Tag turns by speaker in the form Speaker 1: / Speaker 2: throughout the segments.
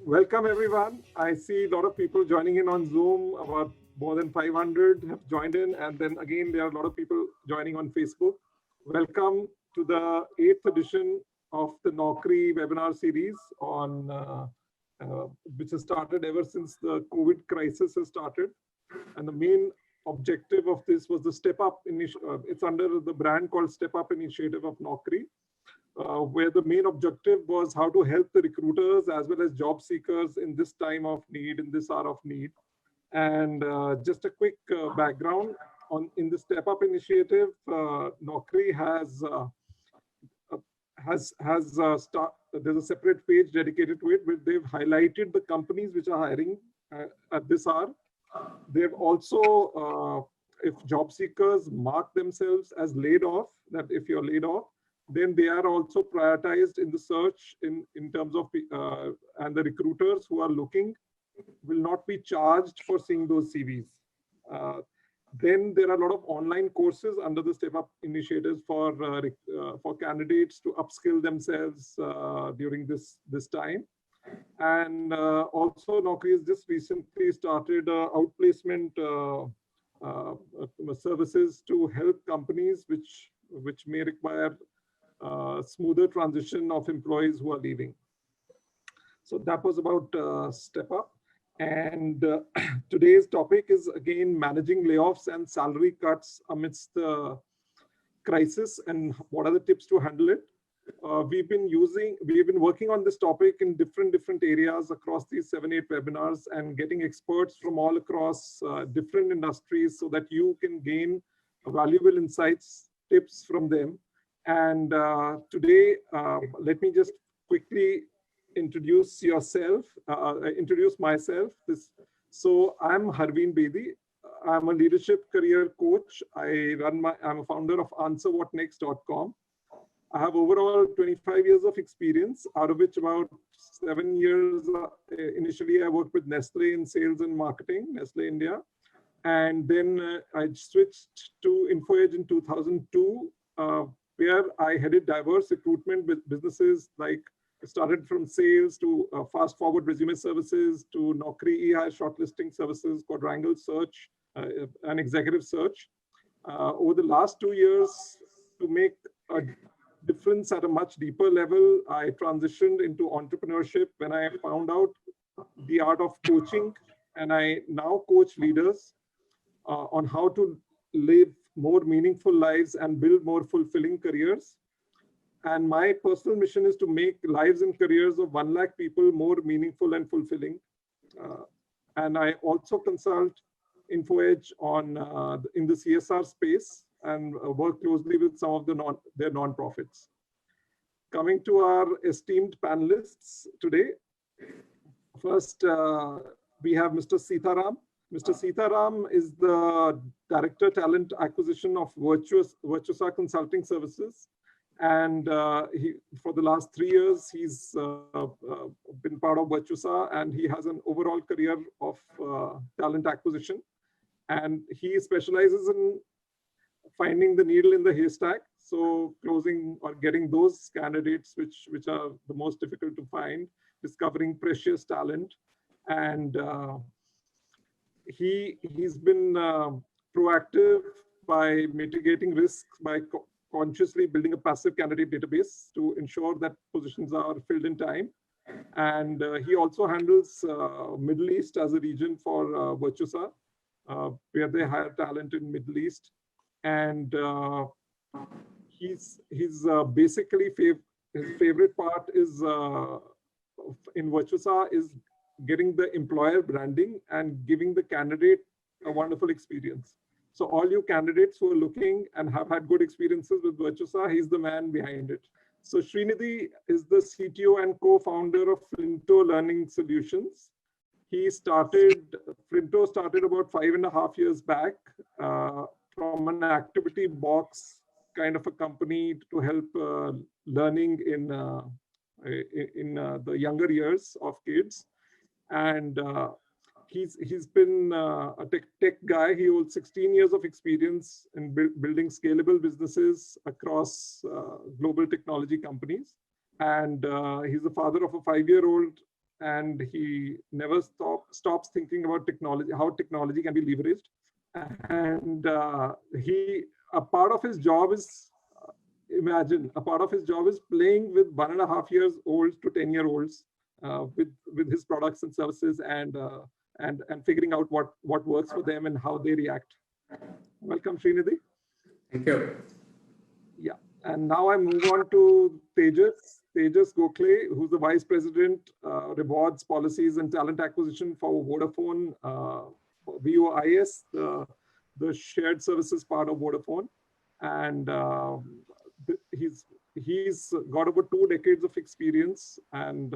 Speaker 1: Welcome everyone. I see a lot of people joining in on Zoom. About more than 500 have joined in, and then again there are a lot of people joining on Facebook. Welcome to the 8th edition of the Naukri Webinar series which has started ever since the COVID crisis has started. And the main objective of this was the Step Up initiative. It's under the brand called Step Up Initiative of Naukri. Where the main objective was how to help the recruiters as well as job seekers in this time of need, in this hour of need. And just a quick background in the Step Up initiative, Naukri there's a separate page dedicated to it where they've highlighted the companies which are hiring at this hour. They've also, if job seekers mark themselves as laid off, that if you're laid off, then they are also prioritized in the search in terms of, and the recruiters who are looking will not be charged for seeing those CVs. Then there are a lot of online courses under the Step Up initiatives for candidates to upskill themselves during this time. And also Naukri has just recently started outplacement services to help companies which may require smoother transition of employees who are leaving. So that was about Step Up. And today's topic is again managing layoffs and salary cuts amidst the crisis, and what are the tips to handle it. We've been working on this topic in different areas across these 7-8 webinars and getting experts from all across different industries so that you can gain valuable insights, tips from them. And today, let me just quickly introduce myself. So I'm Harveen Bedi. I'm a leadership career coach. I'm a founder of answerwhatnext.com. I have overall 25 years of experience, out of which about 7 years, initially I worked with Nestle in sales and marketing, Nestle India. And then I switched to InfoEdge in 2002, where I headed diverse recruitment with businesses like started from sales to fast forward resume services to Naukri e-hire shortlisting services, quadrangle search, and executive search. Over the last 2 years, to make a difference at a much deeper level, I transitioned into entrepreneurship when I found out the art of coaching, and I now coach leaders on how to live more meaningful lives and build more fulfilling careers. And my personal mission is to make lives and careers of 1 lakh people more meaningful and fulfilling. And I also consult InfoEdge in the CSR space and work closely with some of their nonprofits. Coming to our esteemed panelists today. First, we have Mr. Seetharam. Mr. Seetharam is the Director Talent Acquisition of Virtusa Consulting Services. And for the last 3 years, he's been part of Virtusa, and he has an overall career of talent acquisition. And he specializes in finding the needle in the haystack. So closing or getting those candidates which are the most difficult to find, discovering precious talent. And he's been proactive by mitigating risks by consciously building a passive candidate database to ensure that positions are filled in time. And he also handles Middle East as a region for Virtusa, where they hire talent in Middle East. And he's basically his favorite part is in Virtusa is getting the employer branding and giving the candidate a wonderful experience. So all you candidates who are looking and have had good experiences with Virtusa, he's the man behind it. So Shreenidhi is the CTO and co-founder of Flinto Learning Solutions. Flinto started about 5.5 years back from an activity box kind of a company to help learning in the younger years of kids. And he's been a tech guy. He holds 16 years of experience in building scalable businesses across global technology companies. And he's the father of a 5-year-old and he never stops thinking about technology, how technology can be leveraged. And a part of his job is, imagine, a part of his job is playing with 1.5 years old to 10-year-olds with his products and services, and figuring out what works for them and how they react. Welcome, Shreenidhi.
Speaker 2: Thank you.
Speaker 1: Yeah, and now I move on to Tejas Gokhale, who's the Vice President, Rewards, Policies, and Talent Acquisition for Vodafone, VOIS, the shared services part of Vodafone. And he's got over 2 decades of experience and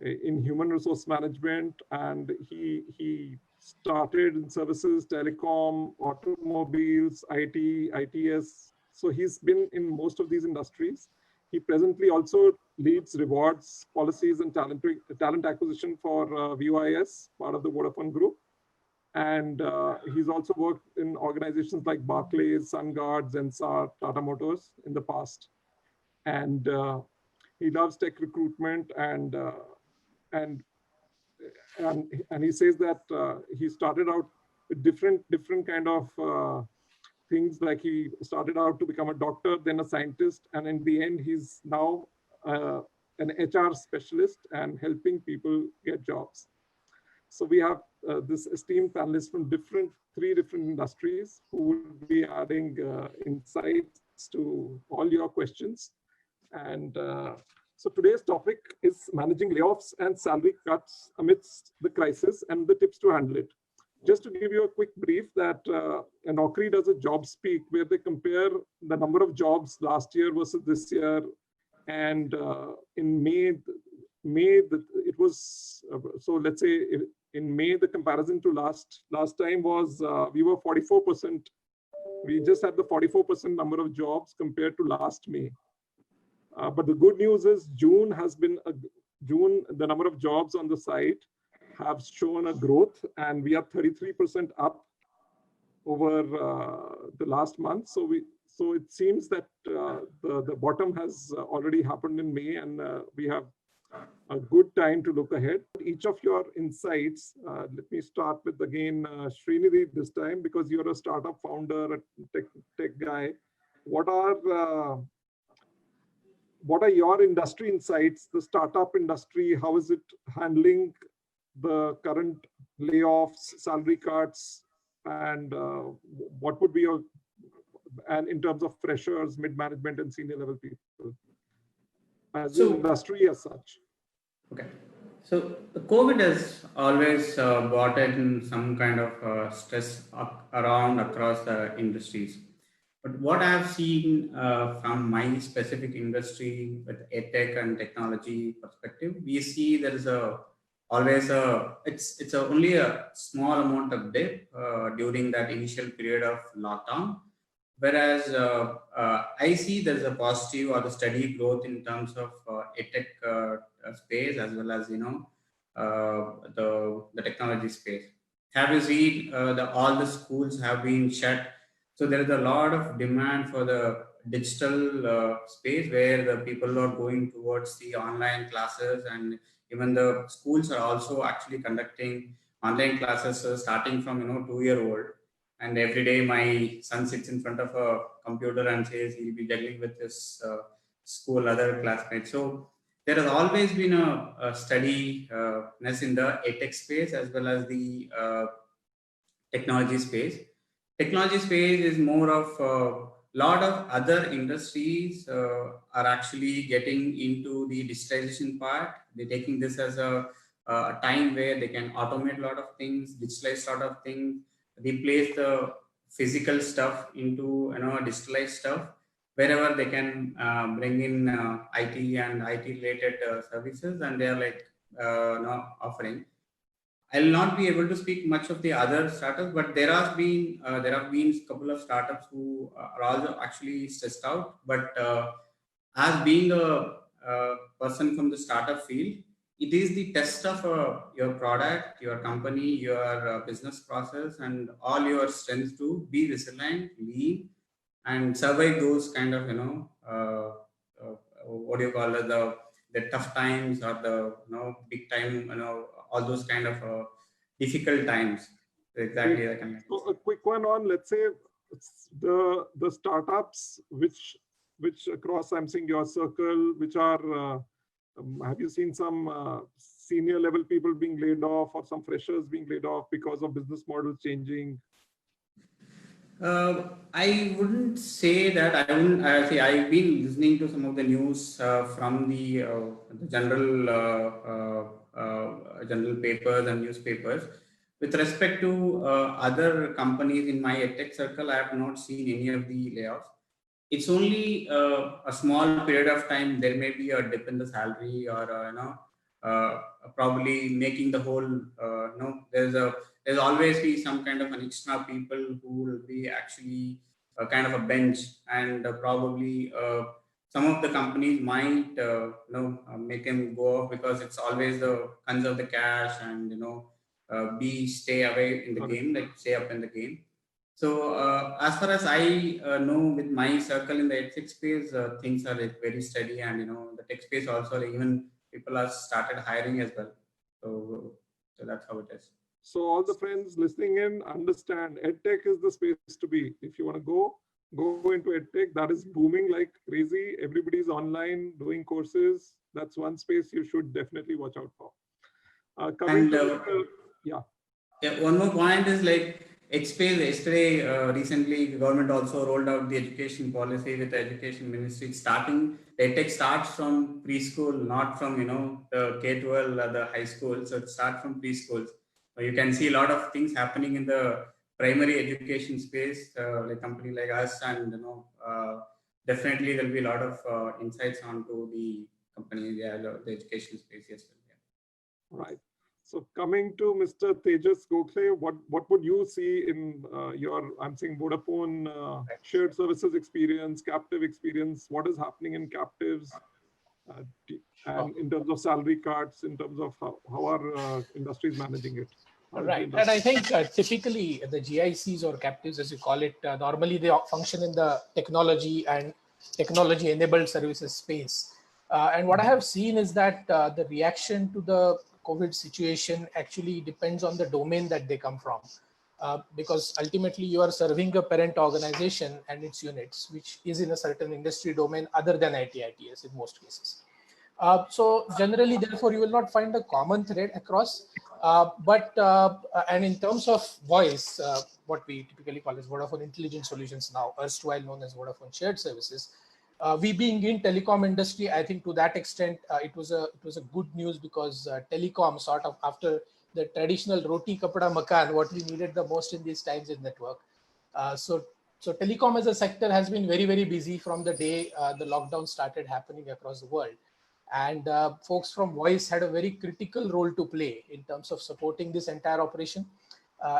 Speaker 1: in human resource management, and he started in services, telecom, automobiles, IT, ITS. So he's been in most of these industries. He presently also leads rewards, policies, and talent acquisition for VOIS, part of the Vodafone Group. And he's also worked in organizations like Barclays, SunGard, Zensar, Tata Motors in the past. And he loves tech recruitment, and he says that he started out with different kind of things. Like he started out to become a doctor, then a scientist, and in the end, he's now an HR specialist and helping people get jobs. So we have this esteemed panelists from 3 different industries who will be adding insights to all your questions. And so today's topic is managing layoffs and salary cuts amidst the crisis and the tips to handle it. Just to give you a quick brief, that Naukri does a job speak where they compare the number of jobs last year versus this year. And in May, it was, so let's say in May, the comparison to last time was, we were 44%. We just had the 44% number of jobs compared to last May. But the good news is June, the number of jobs on the site have shown a growth, and we are 33% up over the last month. So it seems that the bottom has already happened in May, and we have a good time to look ahead. Each of your insights, let me start with again Shreenidhi this time, because you're a startup founder, a tech guy. What are your industry insights, the startup industry? How is it handling the current layoffs, salary cuts, and what would be your, and in terms of freshers, mid-management, and senior level people, as an industry as such?
Speaker 2: Okay. So the COVID has always brought in some kind of stress around across the industries. But what I've seen from my specific industry with edtech and technology perspective, we see there is it's only a small amount of dip during that initial period of lockdown. Whereas I see there's a positive or the steady growth in terms of edtech space, as well as the technology space. Have you seen all the schools have been shut? So there is a lot of demand for the digital space where the people are going towards the online classes, and even the schools are also actually conducting online classes starting from 2-year-old. And every day my son sits in front of a computer and says he'll be juggling with his school other classmates. So there has always been a steadiness in the edtech space as well as the technology space. Technology space is more of a lot of other industries are actually getting into the digitalization part. They're taking this as a time where they can automate a lot of things, digitalize a lot of things, replace the physical stuff into digitalized stuff. Wherever they can bring in IT and IT related services, and they are like offering. I'll not be able to speak much of the other startups, but there have been a couple of startups who are also actually stressed out. But as being a person from the startup field, it is the test of your product, your company, your business process, and all your strengths to be resilient, lean, and survive those kind of what do you call it, the the tough times or the big time, all those kind of difficult times. Exactly, I can
Speaker 1: So a quick one on, let's say, the startups which across, I'm seeing your circle, which are have you seen some senior level people being laid off or some freshers being laid off because of business models changing?
Speaker 2: I wouldn't say that. I wouldn't. I see. I've been listening to some of the news from the general papers and newspapers. With respect to other companies in my edtech circle, I have not seen any of the layoffs. It's only a small period of time. There may be a dip in the salary, or probably making the whole. There's always be some kind of an extra people who will be actually kind of a bench, and probably some of the companies might make him go off, because it's always the conserve the cash and be stay away in the game, like stay up in the game. So as far as I know, with my circle in the tech space, things are like very steady, and the tech space also, like, even people have started hiring as well. So that's how it is.
Speaker 1: So all the friends listening in understand EdTech is the space to be. If you want to go into EdTech, that is booming like crazy. Everybody's online doing courses. That's one space you should definitely watch out for.
Speaker 2: Yeah, one more point is like EdSpace. Yesterday, recently, the government also rolled out the education policy with the education ministry. Starting, the EdTech starts from preschool, not from the K-12 or the high school. So it starts from preschools. You can see a lot of things happening in the primary education space, like company like us, and definitely there'll be a lot of insights onto the company, the education space as well. Yeah.
Speaker 1: Right. So coming to Mr. Tejas Gokhale, what would you see in your, I'm saying, Vodafone shared services experience, captive experience? What is happening in captives? And in terms of salary cuts, in terms of how our industry is managing it.
Speaker 3: Right. And I think typically the GICs or captives, as you call it, normally they function in the technology and technology enabled services space. And what I have seen is that the reaction to the COVID situation actually depends on the domain that they come from. Because ultimately you are serving a parent organization and its units, which is in a certain industry domain other than IT/ITES in most cases. So generally, therefore, you will not find a common thread across. And in terms of VOIS, what we typically call as Vodafone Intelligent Solutions now, erstwhile known as Vodafone Shared Services, we being in telecom industry, I think to that extent, it was a good news, because telecom sort of, after the traditional roti kapada makan, what we needed the most in these times is network. So telecom as a sector has been very, very busy from the day the lockdown started happening across the world. And folks from VOIS had a very critical role to play in terms of supporting this entire operation.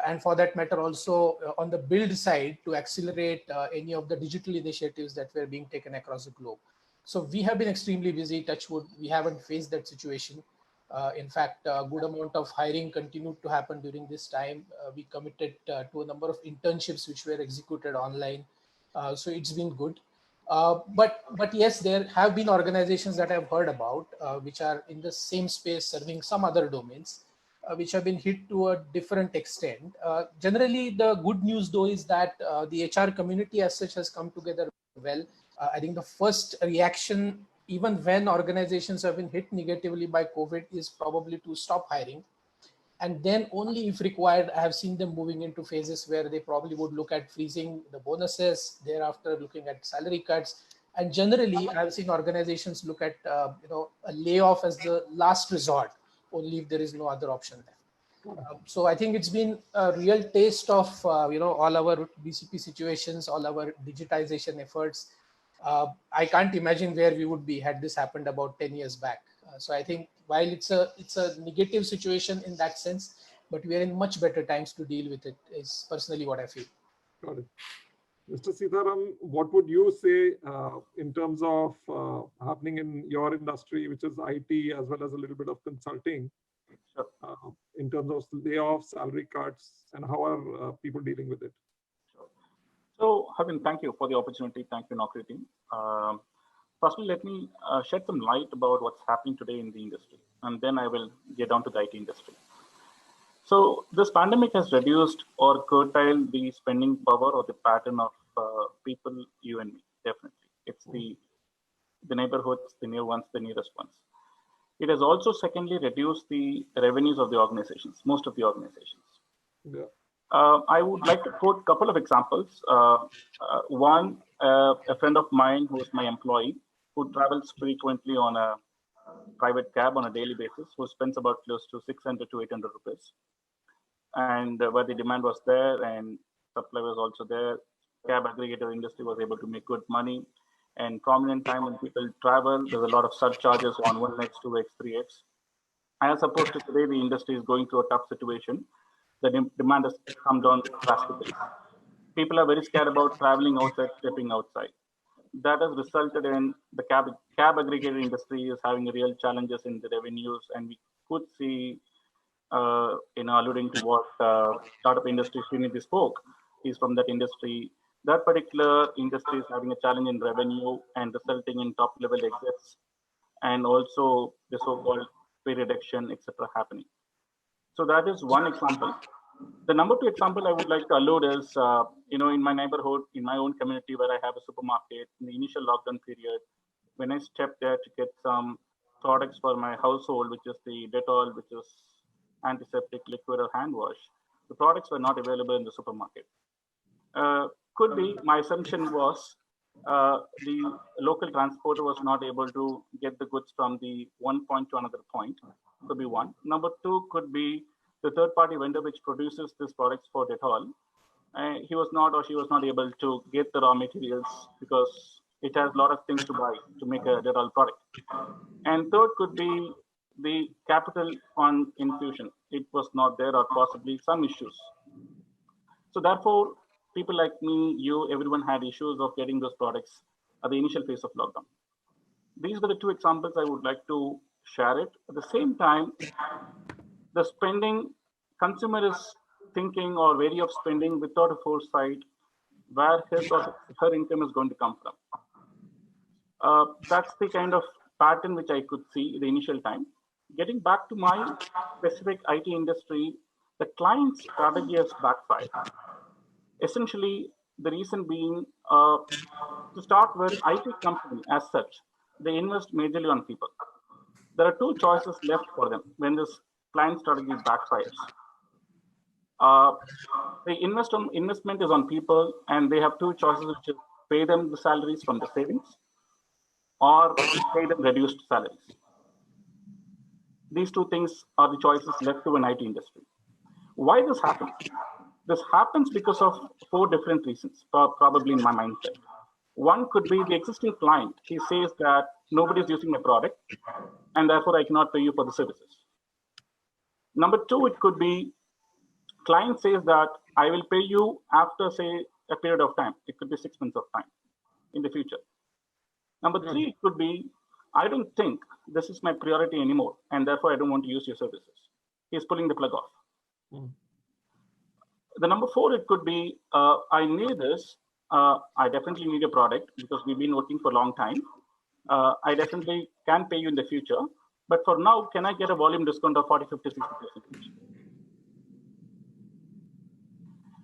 Speaker 3: And for that matter, also on the build side, to accelerate any of the digital initiatives that were being taken across the globe. So we have been extremely busy, touch wood. We haven't faced that situation. In fact, a good amount of hiring continued to happen during this time. We committed to a number of internships which were executed online. So it's been good. But yes, there have been organizations that I've heard about, which are in the same space serving some other domains, which have been hit to a different extent. Generally, the good news though is that the HR community as such has come together well. I think the first reaction, even when organizations have been hit negatively by COVID, is probably to stop hiring. And then only if required, I have seen them moving into phases where they probably would look at freezing the bonuses, thereafter looking at salary cuts. And generally, I've seen organizations look at a layoff as the last resort, only if there is no other option left. So I think it's been a real taste of all our BCP situations, all our digitization efforts. I can't imagine where we would be had this happened about 10 years back. So I think while it's a negative situation in that sense, but we are in much better times to deal with it, is personally what I feel.
Speaker 1: Got it. Mr. Seetharam, what would you say in terms of happening in your industry, which is IT as well as a little bit of consulting, in terms of layoffs, salary cuts, and how are people dealing with it?
Speaker 4: So, Harvind, thank you for the opportunity. Thank you, Naukri team. Firstly, let me shed some light about what's happening today in the industry, and then I will get down to the IT industry. So this pandemic has reduced or curtailed the spending power or the pattern of people, you and me, definitely. It's the neighborhoods, the new ones, the nearest ones. It has also, secondly, reduced the revenues of the organizations, most of the organizations.
Speaker 1: Yeah.
Speaker 4: I would like to quote a couple of examples. One, a friend of mine who is my employee, who travels frequently on a private cab on a daily basis, who spends about close to 600 to 800 rupees. And where the demand was there and supply was also there, cab aggregator industry was able to make good money. And prominent time when people travel, there's a lot of surcharges on 1x, 2x, 3x. As opposed to today, the industry is going through a tough situation. The demand has come down drastically. People are very scared about traveling outside, stepping outside. That has resulted in the cab aggregator industry is having real challenges in the revenues, and we could see, alluding to what startup industry Shreenidhi spoke, he's from that industry. That particular industry is having a challenge in revenue and resulting in top level exits, and also the so-called pay reduction, etc. happening. So that is one example. The number two example I would like to allude is, in my neighborhood, in my own community where I have a supermarket, in the initial lockdown period, when I stepped there to get some products for my household, which is the Dettol, which is antiseptic liquid or hand wash, the products were not available in the supermarket. Could be, my assumption was the local transporter was not able to get the goods from the one point to another point. Could be one. Number two could be the third party vendor which produces these products for Dettol. He was not or she was not able to get the raw materials because it has a lot of things to buy to make a Dettol product. And third could be the capital fund infusion. It was not there, or possibly some issues. So therefore, people like me, you, everyone had issues of getting those products at the initial phase of lockdown. These were the two examples I would like to share it. At the same time, the spending, consumer is thinking or wary of spending without a foresight where his or her income is going to come from. That's the kind of pattern which I could see in the initial time. Getting back to my specific IT industry, the client's strategy has backfired. Essentially, the reason being, to start with, IT company as such, they invest majorly on people. There are two choices left for them when this client strategy backfires. The investment is on people, and they have two choices, which is pay them the salaries from the savings or pay them reduced salaries. These two things are the choices left to an IT industry. Why this happens? This happens because of four different reasons, probably in my mindset. One could be the existing client. He says that nobody is using my product, and therefore I cannot pay you for the services. Number two, it could be client says that I will pay you after, say, a period of time. It could be 6 months of time in the future. Number three, it could be, I don't think this is my priority anymore, and therefore I don't want to use your services. He's pulling the plug off. The number four, it could be, I need this. I definitely need a product because we've been working for a long time. I definitely can pay you in the future. But for now, can I get a volume discount of 40, 50, 60%?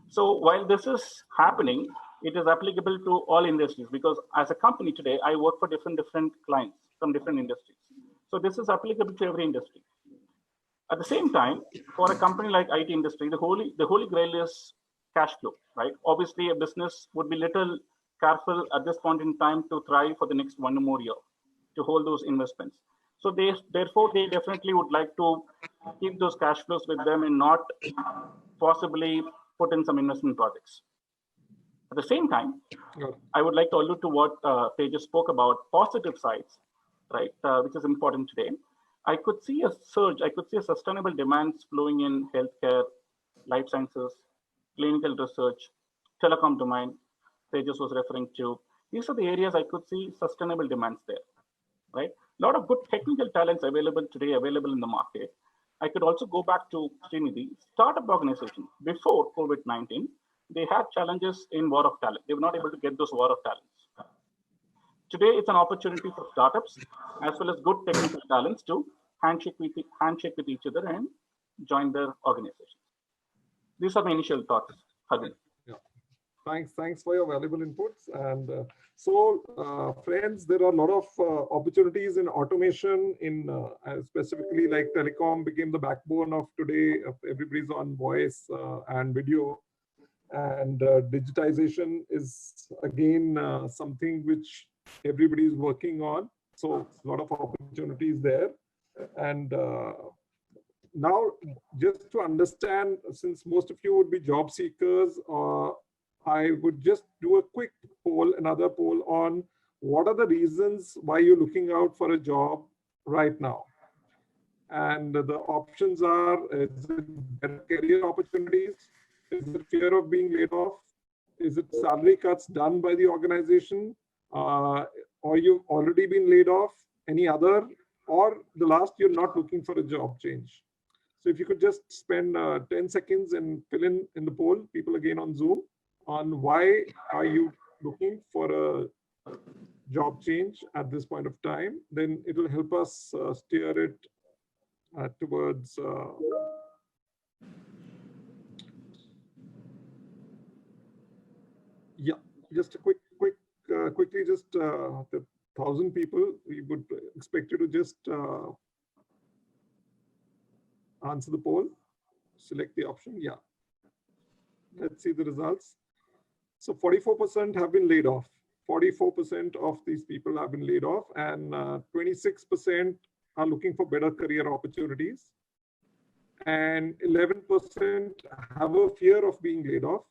Speaker 4: So while this is happening, it is applicable to all industries, because as a company today, I work for different clients from different industries. So this is applicable to every industry. At the same time, for a company like IT industry, the holy grail is cash flow, right? Obviously, a business would be little careful at this point in time to thrive for the next one or more year to hold those investments. So therefore, they definitely would like to keep those cash flows with them and not possibly put in some investment projects. At the same time, I would like to allude to what Tejas spoke about, positive sides, right, which is important today. I could see a surge, I could see a sustainable demands flowing in healthcare, life sciences, clinical research, telecom domain, Tejas was referring to. These are the areas I could see sustainable demands there, right? A lot of good technical talents available today, available in the market. I could also go back to Sreenidhi. Startup organization before COVID-19, they had challenges in war of talent. They were not able to get those war of talents. Today, it's an opportunity for startups as well as good technical talents to handshake with each other and join their organizations. These are my initial thoughts, Harvind.
Speaker 1: Yeah. Thanks for your valuable inputs. And friends, there are a lot of opportunities in automation in specifically like telecom became the backbone of today. Everybody's on voice and video. And digitization is again something which everybody is working on. So a lot of opportunities there. And now, just to understand, since most of you would be job seekers, I would just do a quick poll, another poll on what are the reasons why you're looking out for a job right now. And the options are, is it better career opportunities? Is it fear of being laid off? Is it salary cuts done by the organization? Or you've already been laid off? Any other? Or the last, you're not looking for a job change? So if you could just spend 10 seconds and fill in the poll, people again on Zoom, on why are you looking for a job change at this point of time, then it will help us steer it towards yeah, just a quickly, just the 1,000 people, we would expect you to just answer the poll, select the option. Yeah, let's see the results. So 44% have been laid off. 44% of these people have been laid off, and 26% are looking for better career opportunities, and 11% have a fear of being laid off.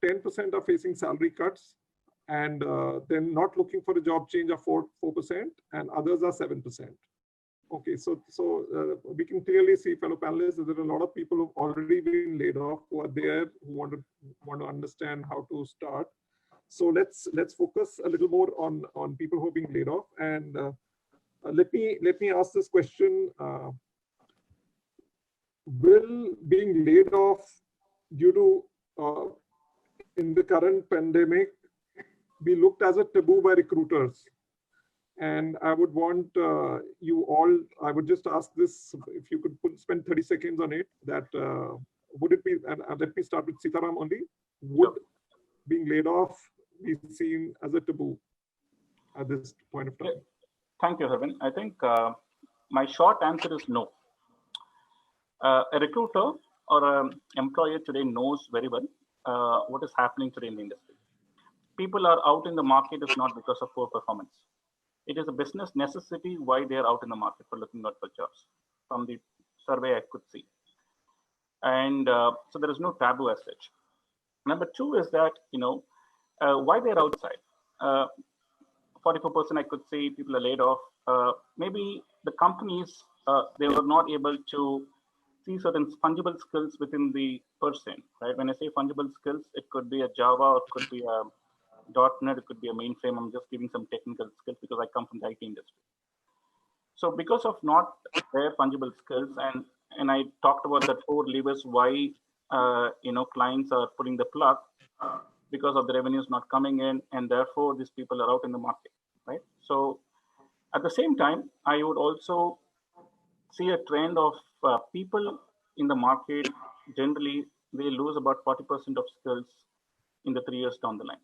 Speaker 1: 10% are facing salary cuts, and then not looking for a job change are 4%, and others are 7%. Okay, so we can clearly see, fellow panelists, that there are a lot of people who've already been laid off, who are there, who want to understand how to start. So let's focus a little more on people who are being laid off. And let me ask this question: will being laid off due to in the current pandemic be looked as a taboo by recruiters? And I would want you all, I would just ask this, if you could spend 30 seconds on it, that would it be, and let me start with Seetharam only, would being laid off be seen as a taboo at this point of time?
Speaker 4: Yeah. Thank you, Harvind. I think my short answer is no. A recruiter or an employer today knows very well what is happening today in the industry. People are out in the market is not because of poor performance. It is a business necessity why they are out in the market for looking out for jobs, from the survey I could see. And so there is no taboo as such. Number two is that, why they're outside. 44% I could see people are laid off. Maybe the companies, they were not able to see certain fungible skills within the person, right? When I say fungible skills, it could be a Java, or it could be a .NET, it could be a mainframe. I'm just giving some technical skills because I come from the IT industry. So because of not their fungible skills, and I talked about the 4 levers why clients are pulling the plug because of the revenues not coming in, and therefore these people are out in the market, right? So at the same time, I would also see a trend of people in the market. Generally, they lose about 40% of skills in the 3 years down the line.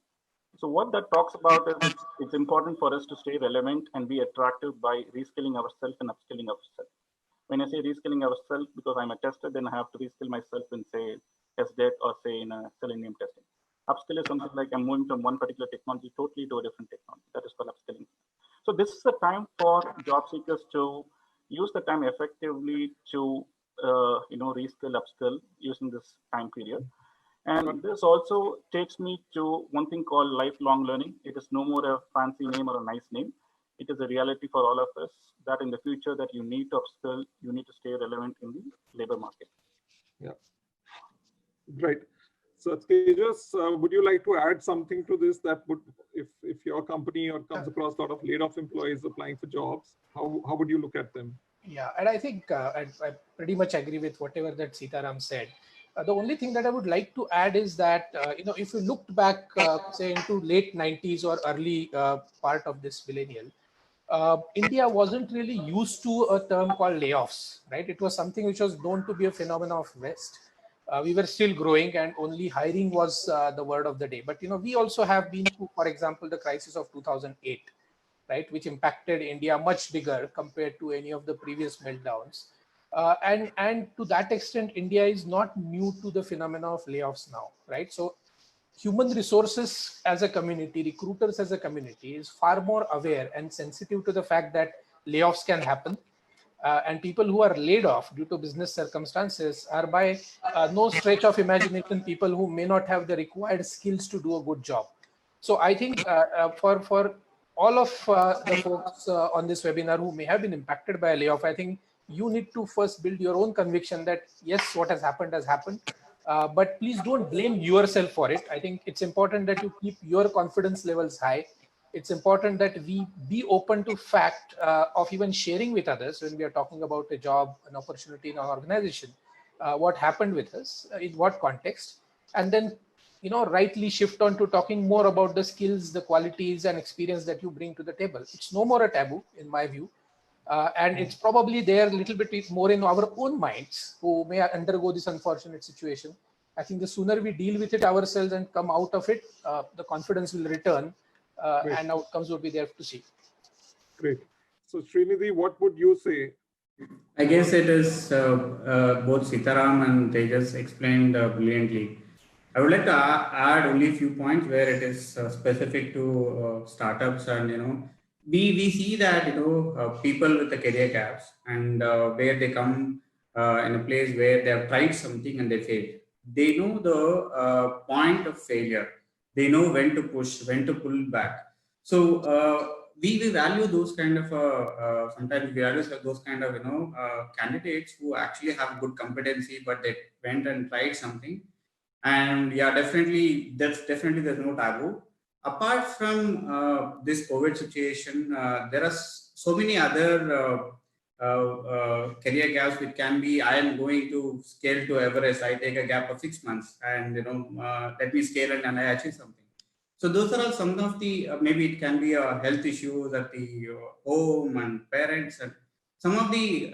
Speaker 4: So what that talks about is it's important for us to stay relevant and be attractive by reskilling ourselves and upskilling ourselves. When I say reskilling ourselves, because I'm a tester, then I have to reskill myself in, say, SDET or say in a Selenium testing. Upskill is something like I'm moving from one particular technology totally to a different technology. That is called upskilling. So this is the time for job seekers to use the time effectively to reskill, upskill using this time period. And this also takes me to one thing called lifelong learning. It is no more a fancy name or a nice name. It is a reality for all of us that in the future that you need to upskill, you need to stay relevant in the labor market.
Speaker 1: Yeah, great. So Tejas, would you like to add something to this, that would, if your company or comes across a lot of laid off employees applying for jobs, how would you look at them?
Speaker 3: Yeah, and I think I pretty much agree with whatever that Seetharam said. The only thing that I would like to add is that, if you looked back, say into late 90s or early part of this millennial, India wasn't really used to a term called layoffs, right? It was something which was known to be a phenomenon of West. We were still growing and only hiring was the word of the day. But, we also have been through, for example, the crisis of 2008, right, which impacted India much bigger compared to any of the previous meltdowns. And to that extent, India is not new to the phenomena of layoffs now, right? So human resources as a community, recruiters as a community is far more aware and sensitive to the fact that layoffs can happen. And people who are laid off due to business circumstances are by no stretch of imagination people who may not have the required skills to do a good job. So I think for all of the folks on this webinar who may have been impacted by a layoff, I think you need to first build your own conviction that yes, what has happened. But please don't blame yourself for it. I think it's important that you keep your confidence levels high. It's important that we be open to fact of even sharing with others when we are talking about a job, an opportunity in our organization, what happened with us, in what context, and then rightly shift on to talking more about the skills, the qualities and experience that you bring to the table. It's no more a taboo in my view. And it's probably there a little bit more in our own minds who may undergo this unfortunate situation. I think the sooner we deal with it ourselves and come out of it, the confidence will return and outcomes will be there to see.
Speaker 1: Great. So Srinidhi, what would you say?
Speaker 2: I guess it is both Seetharam and Tejas explained brilliantly. I would like to add only a few points where it is specific to startups, and we see that people with the career gaps and where they come in a place where they have tried something and they failed. They know the point of failure. They know when to push, when to pull back. So we value those kind of sometimes we value those kind of candidates who actually have good competency, but they went and tried something. And yeah, definitely there's no taboo. Apart from this COVID situation, there are so many other career gaps which can be. I am going to scale to Everest. I take a gap of 6 months, and let me scale it and I achieve something. So those are all some of the maybe it can be health issues at the home and parents, and some of the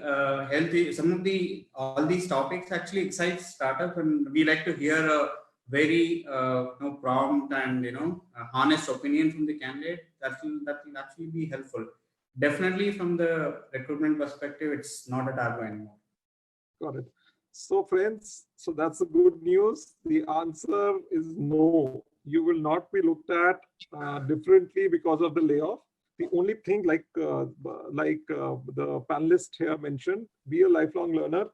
Speaker 2: all these topics actually excite startup, and we like to hear a very prompt and honest opinion from the candidate. That will actually be helpful. Definitely from the recruitment perspective, it's not a taboo anymore.
Speaker 1: Got it. So friends, so that's the good news. The answer is no. You will not be looked at differently because of the layoff. The only thing, like the panelist here mentioned, be a lifelong learner.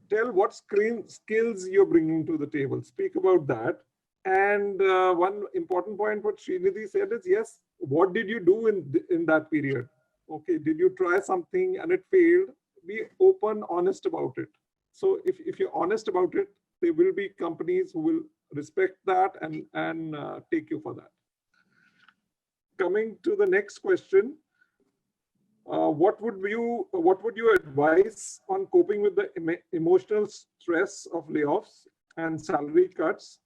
Speaker 1: Tell what skills you're bringing to the table. Speak about that. And one important point what Srinidhi said is, yes, what did you do in that period? Okay, did you try something and it failed? Be open, honest about it. So if you're honest about it, there will be companies who will respect that and take you for that. Coming to the next question, what would you advise on coping with the emotional stress of layoffs and salary cuts,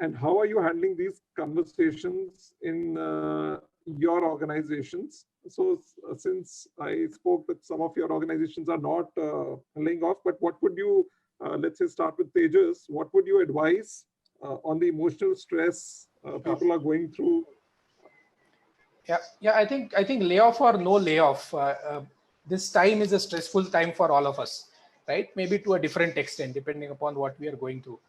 Speaker 1: and how are you handling these conversations in your organizations? So since I spoke that some of your organizations are not laying off, but what would you let's say start with Tejas, what would you advise on the emotional stress people are going through?
Speaker 3: Yeah. I think layoff or no layoff, this time is a stressful time for all of us, right? Maybe to a different extent, depending upon what we are going through.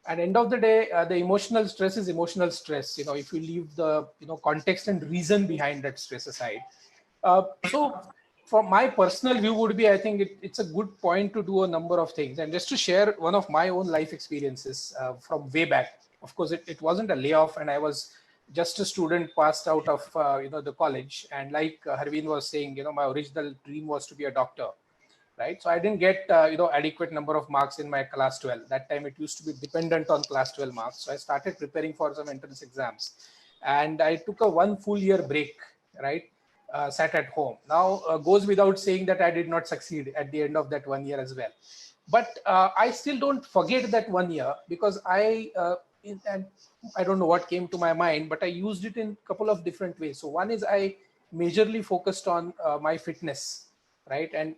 Speaker 3: At the end of the day, the emotional stress is emotional stress. If you leave the context and reason behind that stress aside. So, from my personal view, would be I think it's a good point to do a number of things, and just to share one of my own life experiences from way back. Of course, it wasn't a layoff, and I was just a student passed out of the college, and like Harveen was saying, my original dream was to be a doctor, right? So I didn't get adequate number of marks in my class 12. That time it used to be dependent on class 12 marks. So I started preparing for some entrance exams, and I took a 1 full year break, right? Sat at home. Now goes without saying that I did not succeed at the end of that 1 year as well. But I still don't forget that 1 year, because and I don't know what came to my mind, but I used it in a couple of different ways. So one is I majorly focused on my fitness, right? And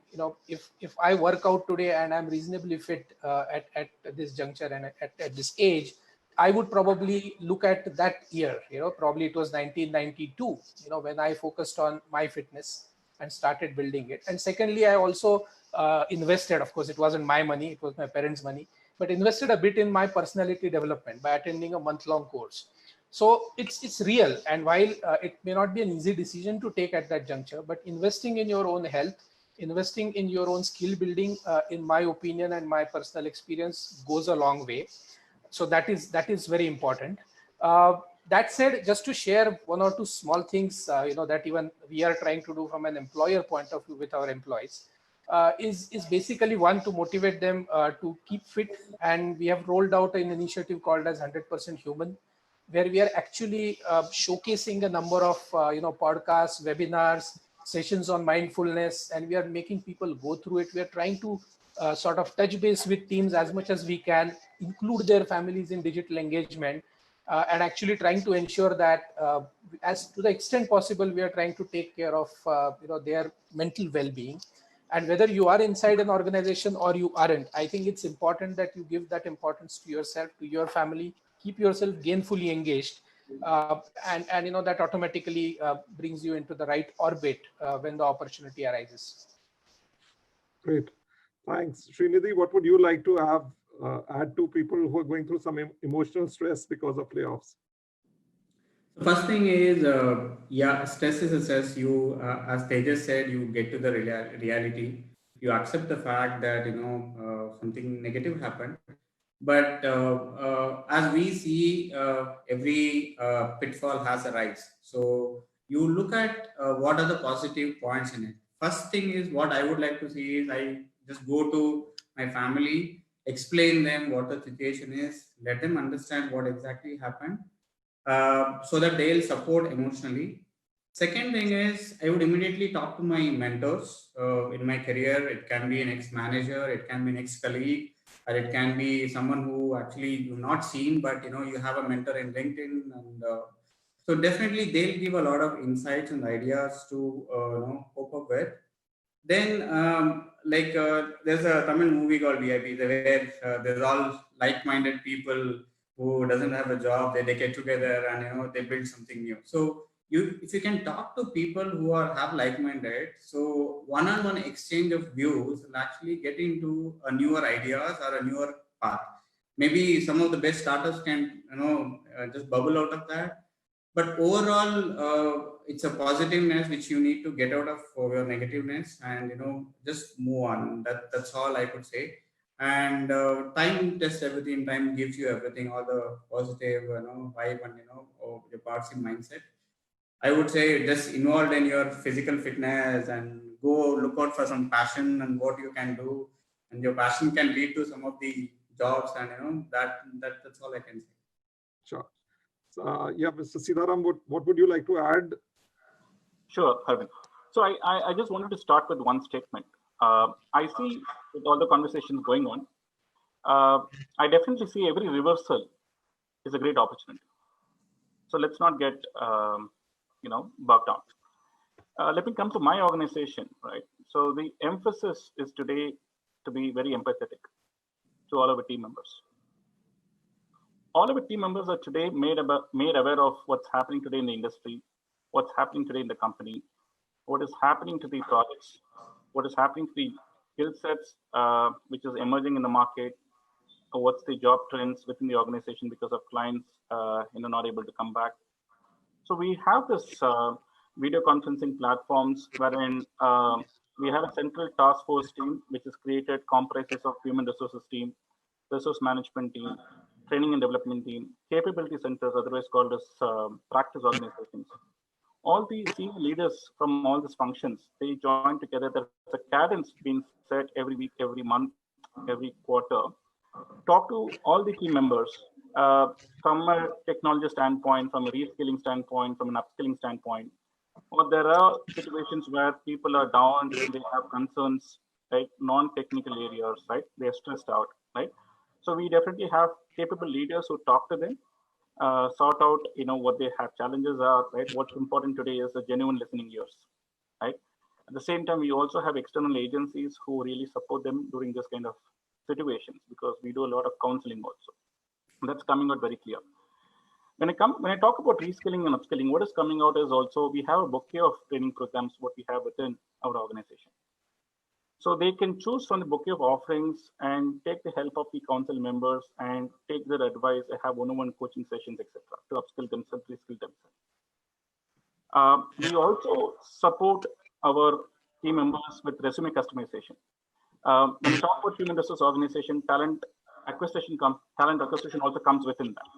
Speaker 3: if I work out today and I'm reasonably fit at this juncture and at this age, I would probably look at that year. Probably it was 1992. When I focused on my fitness and started building it. And secondly, I also invested. Of course, it wasn't my money; it was my parents' money. But invested a bit in my personality development by attending a month-long course. So it's real. And while it may not be an easy decision to take at that juncture, but investing in your own health, investing in your own skill building, in my opinion and my personal experience, goes a long way. So that is very important. That said, just to share one or two small things, that even we are trying to do from an employer point of view with our employees, is basically one, to motivate them to keep fit. And we have rolled out an initiative called as 100% Human, where we are actually showcasing a number of podcasts, webinars, sessions on mindfulness, and we are making people go through it. We are trying to sort of touch base with teams as much as we can, include their families in digital engagement, and actually trying to ensure that, as to the extent possible, we are trying to take care of their mental well-being. And whether you are inside an organization or you aren't, I think it's important that you give that importance to yourself, to your family, keep yourself gainfully engaged, and that automatically brings you into the right orbit when the opportunity arises.
Speaker 1: Great. Thanks. Srinidhi, what would you like to have add to people who are going through some emotional stress because of layoffs?
Speaker 2: The first thing is, stress is a stress. You, as Tejas said, you get to the reality. You accept the fact that something negative happened. But as we see, every pitfall has a rise. So you look at what are the positive points in it. First thing is, what I would like to see is, I just go to my family, explain them what the situation is, let them understand what exactly happened, so that they'll support emotionally. Second thing is, I would immediately talk to my mentors in my career. It can be an ex-manager, it can be an ex-colleague, or it can be someone who actually you've not seen, but you have a mentor in LinkedIn, and so definitely they'll give a lot of insights and ideas to cope up with. Then, there's a Tamil movie called VIP, where there's all like-minded people who doesn't have a job. They get together and they build something new. So if you can talk to people who have like-minded, so one-on-one exchange of views will actually get into a newer ideas or a newer path. Maybe some of the best startups can just bubble out of that. But overall, it's a positiveness which you need to get out of your negativeness, and just move on. That's all I could say. And time tests everything. Time gives you everything, all the positive vibe and your positive mindset. I would say just involved in your physical fitness and go look out for some passion and what you can do, and your passion can lead to some of the jobs, and that's all I can say.
Speaker 1: Sure. Yeah, Mr. Seetharam, what would you like to add?
Speaker 4: Sure, Harvind. So I just wanted to start with one statement. I see, with all the conversations going on, I definitely see every reversal is a great opportunity. So let's not get bogged down. Let me come to my organization, right? So the emphasis is today to be very empathetic to all of our team members. All of our team members are today made aware of what's happening today in the industry, what's happening today in the company, what is happening to the projects, what is happening to the skill sets which is emerging in the market, or what's the job trends within the organization because of clients not able to come back. So we have this video conferencing platforms wherein we have a central task force team which is created, comprises of human resources team, resource management team, training and development team, capability centers, otherwise called as practice organizations. All the senior leaders from all these functions, they join together. There's a cadence being set every week, every month, every quarter. Talk to all the team members from a technology standpoint, from a reskilling standpoint, from an upskilling standpoint. Or there are situations where people are down, they have concerns, right? Non-technical areas, right? They're stressed out, right? So we definitely have capable leaders who talk to them, sort out, what they have challenges are, right? What's important today is the genuine listening ears, right? At the same time, we also have external agencies who really support them during this kind of situations, because we do a lot of counseling also. That's coming out very clear. When I talk about reskilling and upskilling, what is coming out is also we have a bouquet of training programs what we have within our organization. So they can choose from the bouquet of offerings and take the help of the council members and take their advice. They have one-on-one coaching sessions, etc., to upskill themselves, reskill themselves. We also support our team members with resume customization. When we talk about human resource organization, talent acquisition also comes within that.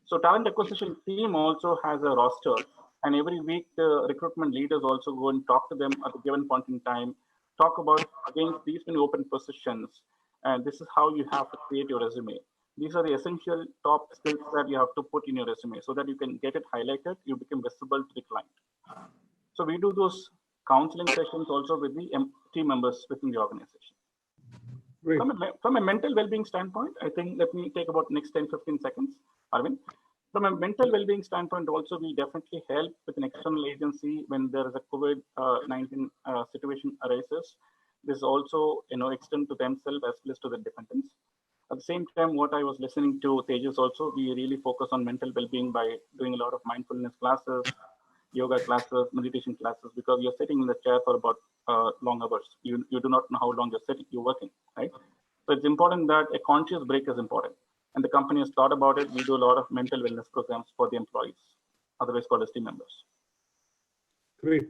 Speaker 4: So talent acquisition team also has a roster, and every week the recruitment leaders also go and talk to them at a given point in time, talk about against these many open positions, and this is how you have to create your resume. These are the essential top skills that you have to put in your resume so that you can get it highlighted, you become visible to the client. So we do those counseling sessions also with the team members within the organization. From a mental well-being standpoint, I think let me take about next 10-15 seconds, Arvind. From a mental well-being standpoint, also we definitely help with an external agency when there is a COVID-19 situation arises. This also extend to themselves as well as to the dependents. At the same time, what I was listening to Tejas also, we really focus on mental well-being by doing a lot of mindfulness classes, yoga classes, meditation classes, because you're sitting in the chair for about long hours. You do not know how long you're working, right? So it's important that a conscious break is important. And the company has thought about it. We do a lot of mental wellness programs for the employees, otherwise called as team members.
Speaker 1: Great.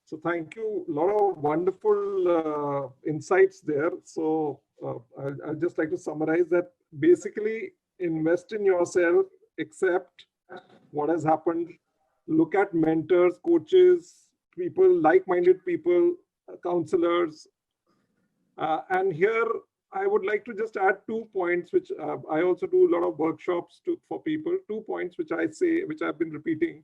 Speaker 1: So thank you. A lot of wonderful insights there. So I'd just like to summarize that basically invest in yourself, accept what has happened, look at mentors, coaches, people, like-minded people, counselors. And here I would like to just add 2 points, which I also do a lot of workshops for people. 2 points which I've been repeating.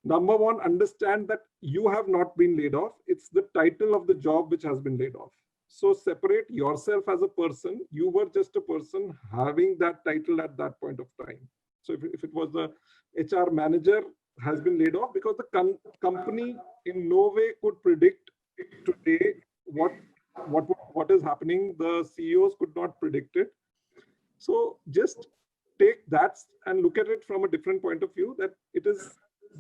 Speaker 1: Number one, understand that you have not been laid off. It's the title of the job which has been laid off. So separate yourself as a person. You were just a person having that title at that point of time. So if it was the HR manager has been laid off because the company in no way could predict today what is happening. The CEOs could not predict it. So just take that and look at it from a different point of view, that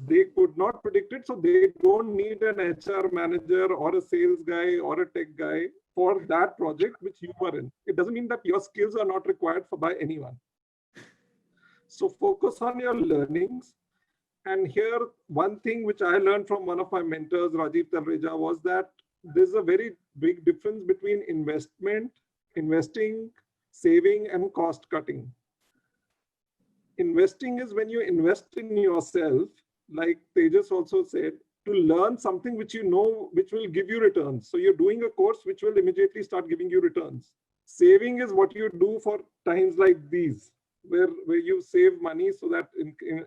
Speaker 1: they could not predict it. So they don't need an HR manager or a sales guy or a tech guy for that project which you are in. It doesn't mean that your skills are not required by anyone. So focus on your learnings. And here, one thing which I learned from one of my mentors, Rajiv Talreja, was that there's a very big difference between investing, saving, and cost cutting. Investing is when you invest in yourself, like Tejas also said, to learn something which you know, which will give you returns. So you're doing a course which will immediately start giving you returns. Saving is what you do for times like these, where you save money so that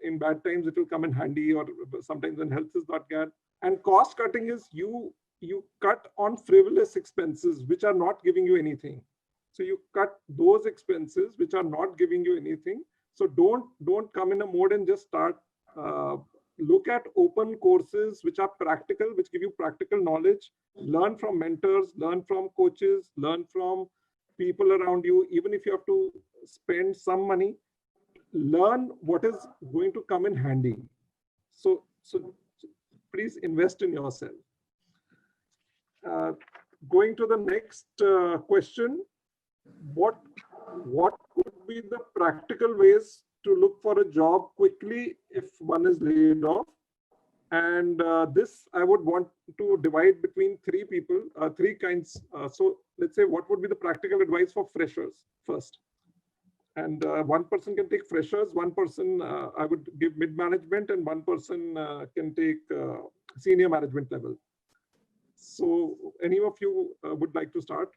Speaker 1: in bad times it will come in handy, or sometimes when health is not good. And cost cutting is you cut on frivolous expenses which are not giving you anything. So you cut those expenses which are not giving you anything. So don't come in a mode and just start. Look at open courses which are practical, which give you practical knowledge. Learn from mentors, learn from coaches, learn from people around you. Even if you have to spend some money, learn what is going to come in handy. So please invest in yourself. Going to the next question, what could be the practical ways to look for a job quickly if one is laid off? And this I would want to divide between three kinds. So let's say, what would be the practical advice for freshers first? And one person can take freshers, one person I would give mid-management, and one person can take senior management level. So any of you would like to start?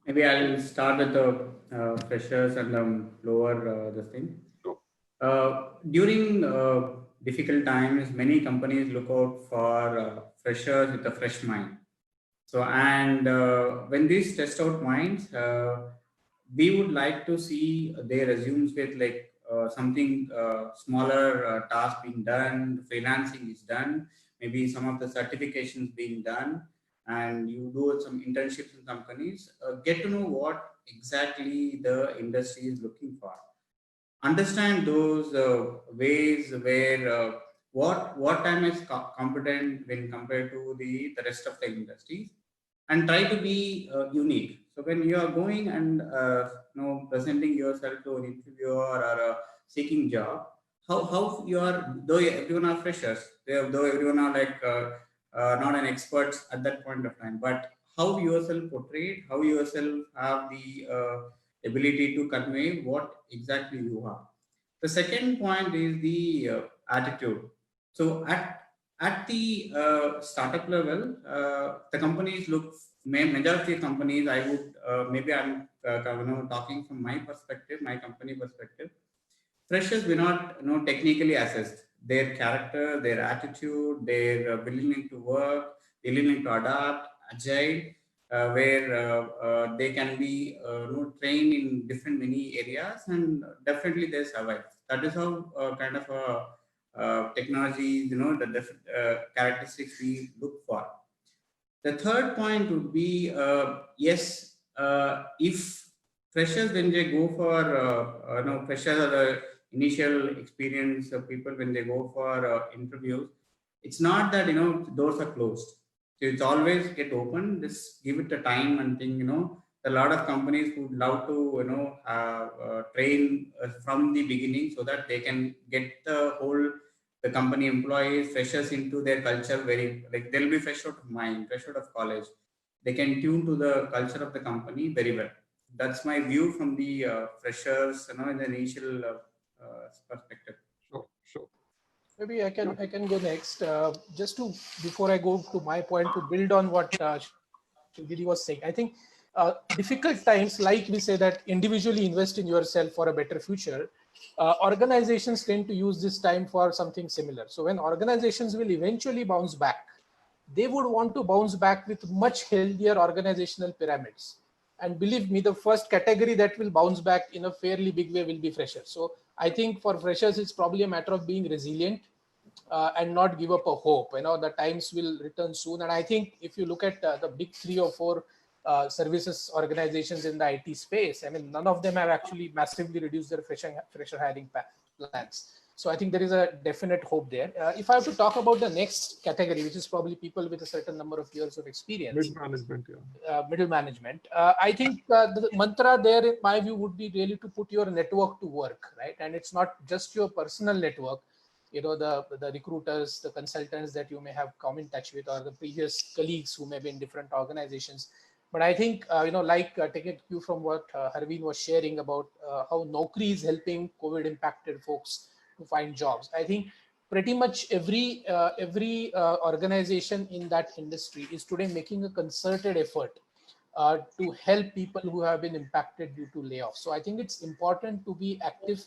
Speaker 2: Maybe I'll start with the freshers and the lower this thing. During difficult times, many companies look out for freshers with a fresh mind. So, and when these test out minds, we would like to see their resumes with like something smaller task being done, freelancing is done, maybe some of the certifications being done, and you do some internships in companies, get to know what exactly the industry is looking for. Understand those ways where what time is competent when compared to the rest of the industries, and try to be unique. So when you are going and presenting yourself to an interviewer or seeking job, how you are, though everyone are freshers, though everyone are like not an experts at that point of time, but how yourself portrayed, how yourself have the ability to convey what exactly you are. The second point is the attitude. So at the startup level, the companies look, majority of companies, I would maybe I'm talking from my perspective, my company perspective. Freshers will not technically assessed. Their character, their attitude, their willingness to work, their willingness to adapt, agile, where they can be trained in different many areas, and definitely they survive. That is how kind of technology, the different characteristics we look for. The third point would be yes, if freshers when they go for freshers are the initial experience of people when they go for interviews, it's not that doors are closed. So it's always get open. Just give it a time and think. A lot of companies would love to train from the beginning so that they can get the company employees, freshers into their culture very, like they'll be fresh out of mind, fresh out of college. They can tune to the culture of the company very well. That's my view from the freshers, in the initial perspective.
Speaker 1: Sure.
Speaker 3: Maybe I can go next. Just to, before I go to my point, to build on what Shreenidhi was saying, I think difficult times, like we say that individually invest in yourself for a better future, organizations tend to use this time for something similar. So when organizations will eventually bounce back, they would want to bounce back with much healthier organizational pyramids. And believe me, the first category that will bounce back in a fairly big way will be freshers. So I think for freshers, it's probably a matter of being resilient and not give up a hope. The times will return soon. And I think if you look at the big 3 or 4 services organizations in the IT space, I mean, none of them have actually massively reduced their fresher hiring plans. So I think there is a definite hope there. If I have to talk about the next category, which is probably people with a certain number of years of experience. Middle management. I think the mantra there, in my view, would be really to put your network to work, right? And it's not just your personal network, the recruiters, the consultants that you may have come in touch with, or the previous colleagues who may be in different organizations. But I think, taking a cue from what Harveen was sharing about how Naukri is helping COVID impacted folks to find jobs. I think pretty much every organization in that industry is today making a concerted effort to help people who have been impacted due to layoffs. So I think it's important to be active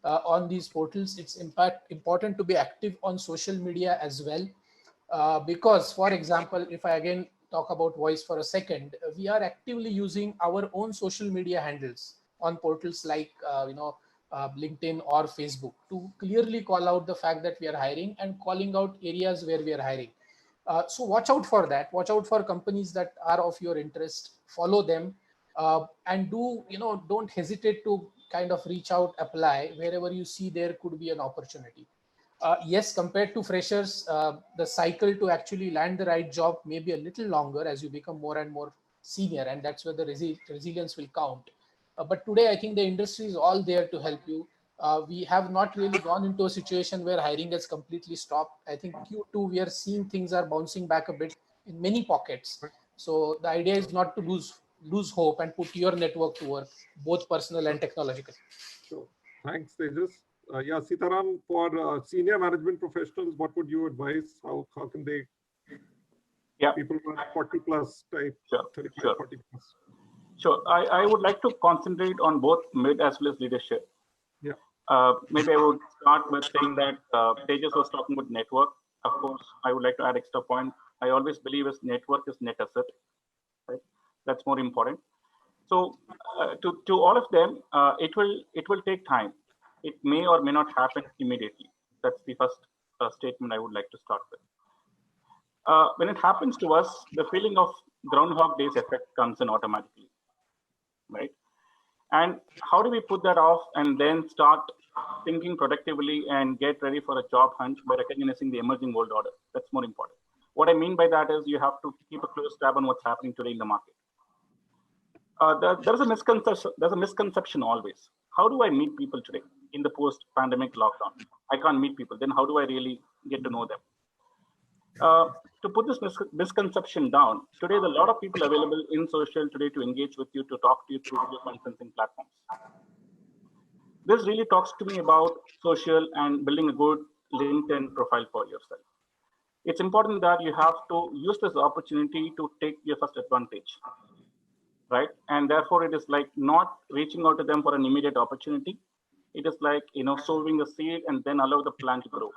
Speaker 3: on these portals. It's important to be active on social media as well, because, for example, if I again talk about VOIS for a second, we are actively using our own social media handles on portals like LinkedIn or Facebook to clearly call out the fact that we are hiring and calling out areas where we are hiring. So watch out for that. Watch out for companies that are of your interest. Follow them, and don't hesitate to kind of reach out, apply wherever you see there could be an opportunity. Yes, compared to freshers, the cycle to actually land the right job may be a little longer as you become more and more senior, and that's where the resilience will count. But today, I think the industry is all there to help you. We have not really gone into a situation where hiring has completely stopped. I think Q2, we are seeing things are bouncing back a bit in many pockets. So the idea is not to lose hope and put your network to work, both personal and technological.
Speaker 1: Sure. Thanks, Tejas. Yeah, Seetharam, for senior management professionals, what would you advise? How can they?
Speaker 4: Yeah.
Speaker 1: People who are 40 plus type,
Speaker 4: sure,
Speaker 1: 35,
Speaker 4: sure.
Speaker 1: 40 plus.
Speaker 4: Sure. I would like to concentrate on both mid as well as leadership.
Speaker 1: Yeah.
Speaker 4: Maybe I would start with saying that Tejas was talking about network. Of course, I would like to add extra point. I always believe is network is net asset, right? That's more important. So to all of them, it will take time. It may or may not happen immediately. That's the first statement I would like to start with. When it happens to us, the feeling of Groundhog Days effect comes in automatically, right? And how do we put that off and then start thinking productively and get ready for a job hunt by recognizing the emerging world order? That's more important. What I mean by that is you have to keep a close tab on what's happening today in the market. There's a misconception always. How do I meet people today in the post-pandemic lockdown? I can't meet people. Then how do I really get to know them? To put this misconception down, today there are a lot of people available in social today to engage with you, to talk to you through video conferencing platforms. This really talks to me about social and building a good LinkedIn profile for yourself. It's important that you have to use this opportunity to take your first advantage, right? And therefore, it is like not reaching out to them for an immediate opportunity. It is like, sowing the seed and then allow the plant to grow.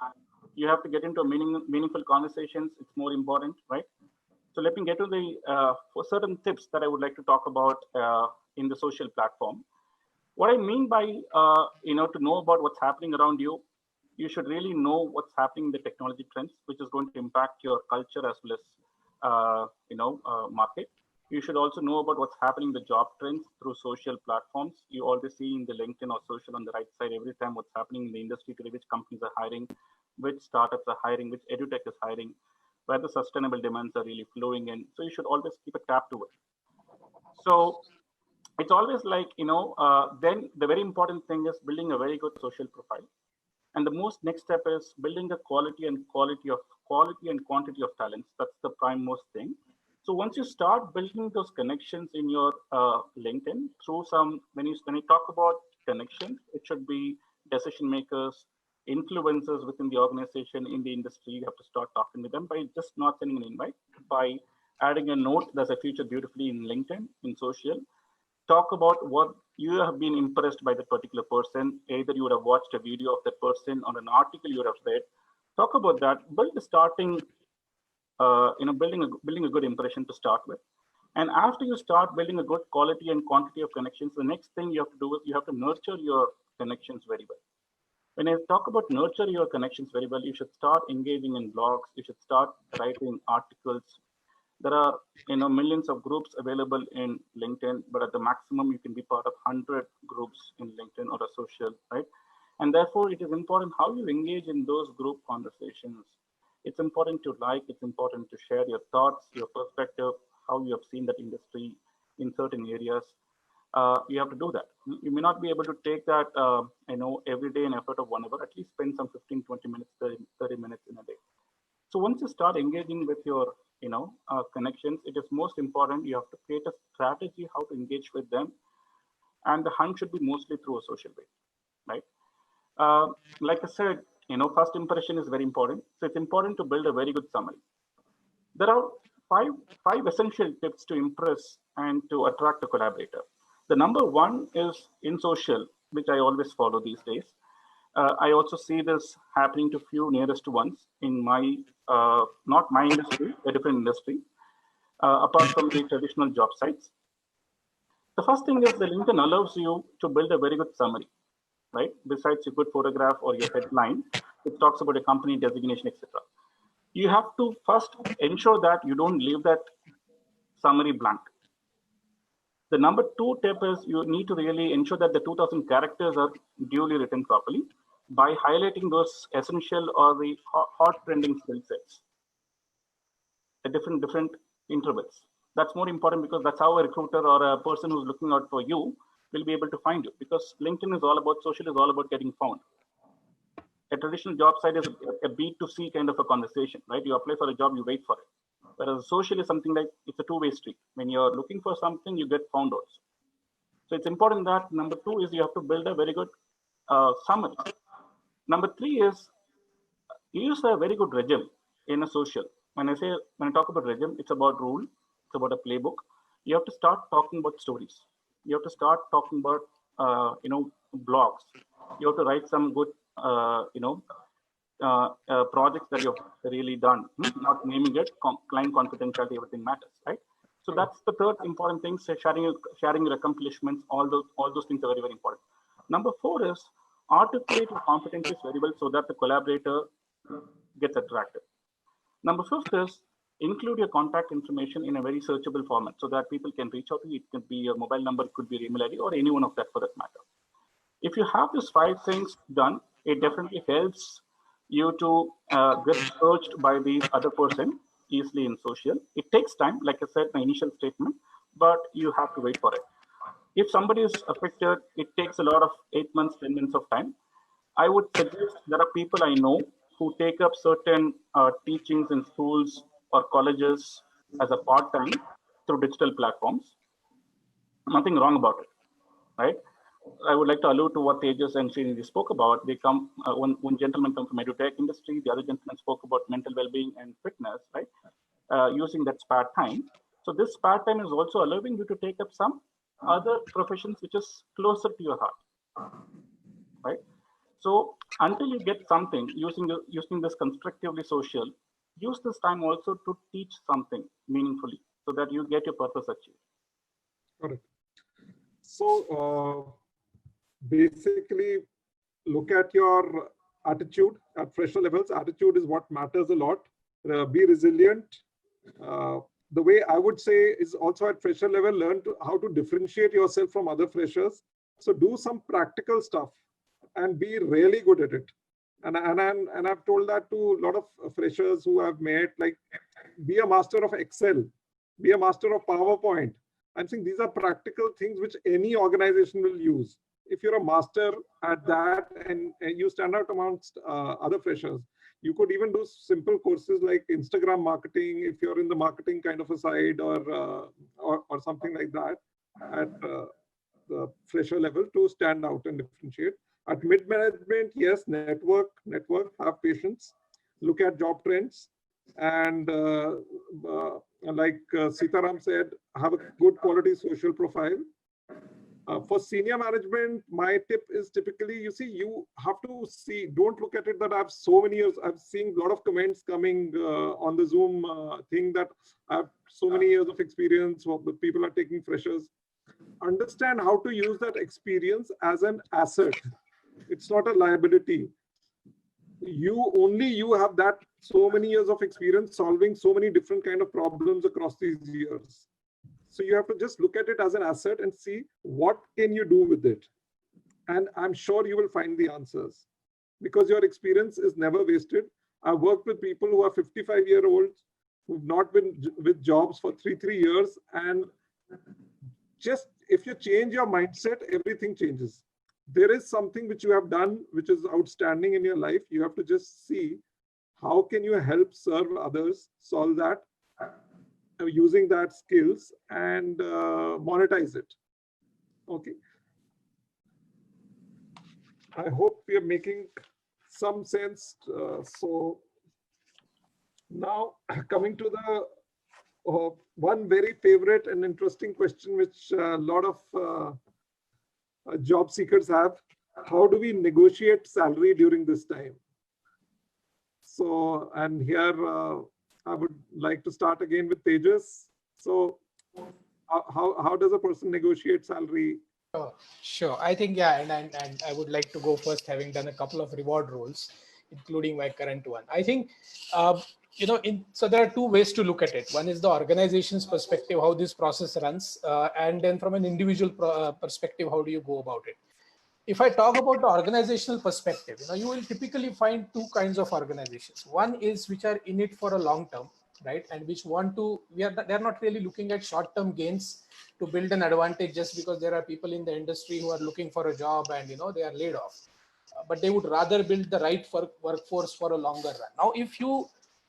Speaker 4: You have to get into meaningful conversations. It's more important, right? So let me get to the certain tips that I would like to talk about in the social platform. What I mean by, to know about what's happening around you, you should really know what's happening in the technology trends, which is going to impact your culture as well as, market. You should also know about what's happening in the job trends through social platforms. You always see in the LinkedIn or social on the right side every time what's happening in the industry today, which companies are hiring, which startups are hiring, which edutech is hiring, where the sustainable demands are really flowing in. So you should always keep a tab to it. So it's always like, then the very important thing is building a very good social profile. And the most next step is building a quality and quantity of talents. That's the prime most thing. So once you start building those connections in your LinkedIn through when you talk about connections, it should be decision makers, influencers within the organization, in the industry. You have to start talking to them by just not sending an invite, by adding a note that's a feature beautifully in LinkedIn, in social. Talk about what you have been impressed by that particular person. Either you would have watched a video of that person or an article you would have read. Talk about that. Build a starting, building a good impression to start with. And after you start building a good quality and quantity of connections, the next thing you have to do is you have to nurture your connections very well. When I talk about nurture your connections very well, you should start engaging in blogs. You should start writing articles. There are millions of groups available in LinkedIn, but at the maximum you can be part of 100 groups in LinkedIn or a social, right? And therefore, it is important how you engage in those group conversations. It's important to like, it's important to share your thoughts, your perspective, how you have seen that industry in certain areas. You have to do that. You may not be able to take that, every day an effort of 1 hour, at least spend some 15, 20 minutes, 30 minutes in a day. So once you start engaging with your, connections, it is most important. You have to create a strategy how to engage with them. And the hunt should be mostly through a social way, right? Like I said, first impression is very important. So it's important to build a very good summary. There are five essential tips to impress and to attract a collaborator. The number one is in social, which I always follow these days. I also see this happening to few nearest ones in my, not my industry, a different industry, apart from the traditional job sites. The first thing is the LinkedIn allows you to build a very good summary, right? Besides your good photograph or your headline, it talks about a company designation, etc. You have to first ensure that you don't leave that summary blank. The number two tip is you need to really ensure that the 2000 characters are duly written properly by highlighting those essential or the hot trending skill sets at different intervals. That's more important because that's how a recruiter or a person who's looking out for you will be able to find you, because LinkedIn is all about, social is all about getting found. A traditional job site is a B2C kind of a conversation, right? You apply for a job, you wait for it. Whereas social is something like it's a two-way street. When you're looking for something, you get found also. So it's important that number two is you have to build a very good summary. Number three is use a very good resume in a social. When I talk about resume, it's about rule, it's about a playbook. You have to start talking about stories. You have to start talking about blogs. You have to write some good projects that you've really done, not naming it, client confidentiality, everything matters, right? So that's the third important thing. So sharing your accomplishments, all those things are very, very important. Number 4 is articulate your competencies very well so that the collaborator gets attracted. Number 5 is include your contact information in a very searchable format so that people can reach out to you. It could be your mobile number, it could be your email ID, or any one of that for that matter. If you have these 5 things done, it definitely helps you to get searched by the other person easily in social. It takes time, like I said, my initial statement, but you have to wait for it. If somebody is affected, it takes a lot of 8 months, 10 months of time. I would suggest there are people I know who take up certain teachings in schools or colleges as a part-time through digital platforms. Nothing wrong about it, right? I would like to allude to what Tejas and Shreenidhi spoke about. They come, one gentleman comes from edutech industry, the other gentleman spoke about mental well-being and fitness, right? Using that spare time. So this spare time is also allowing you to take up some other professions which is closer to your heart, right? So until you get something, using this constructively social, use this time also to teach something meaningfully so that you get your purpose achieved.
Speaker 1: Got it. So basically, look at your attitude at fresher levels. Attitude is what matters a lot. Be resilient. The way I would say is also at fresher level, learn how to differentiate yourself from other freshers. So do some practical stuff and be really good at it. And I've told that to a lot of freshers who I've met, like, be a master of Excel, be a master of PowerPoint. I'm saying these are practical things which any organization will use. If you're a master at that and you stand out amongst other freshers, you could even do simple courses like Instagram marketing if you're in the marketing kind of a side, or something like that at the fresher level to stand out and differentiate. At mid-management, yes, network, have patience, look at job trends, and like Seetharam said, have a good quality social profile. For senior management, my tip is typically, you have to see, don't look at it that I have so many years. I've seen a lot of comments coming on the Zoom thing that I have so many years of experience, or the people are taking freshers. Understand how to use that experience as an asset. It's not a liability. You have that so many years of experience solving so many different kind of problems across these years. So you have to just look at it as an asset and see what can you do with it. And I'm sure you will find the answers, because your experience is never wasted. I've worked with people who are 55-year-olds who've not been with jobs for three years. And just if you change your mindset, everything changes. There is something which you have done which is outstanding in your life. You have to just see how can you help serve others, solve that, using that skills, and monetize it. Okay. I hope we are making some sense. So now coming to the one very favorite and interesting question which a lot of job seekers have: how do we negotiate salary during this time? So, and here I would like to start again with Tejas. So how does a person negotiate salary?
Speaker 3: Sure. I think, yeah, and I would like to go first, having done a couple of reward roles, including my current one. I think, so there are two ways to look at it. One is the organization's perspective, how this process runs, and then from an individual perspective, how do you go about it? If I talk about the organizational perspective, you will typically find two kinds of organizations. One is which are in it for a long term, right? And which want to, they're not really looking at short-term gains to build an advantage just because there are people in the industry who are looking for a job and, they are laid off. But they would rather build the right workforce for a longer run. Now, if you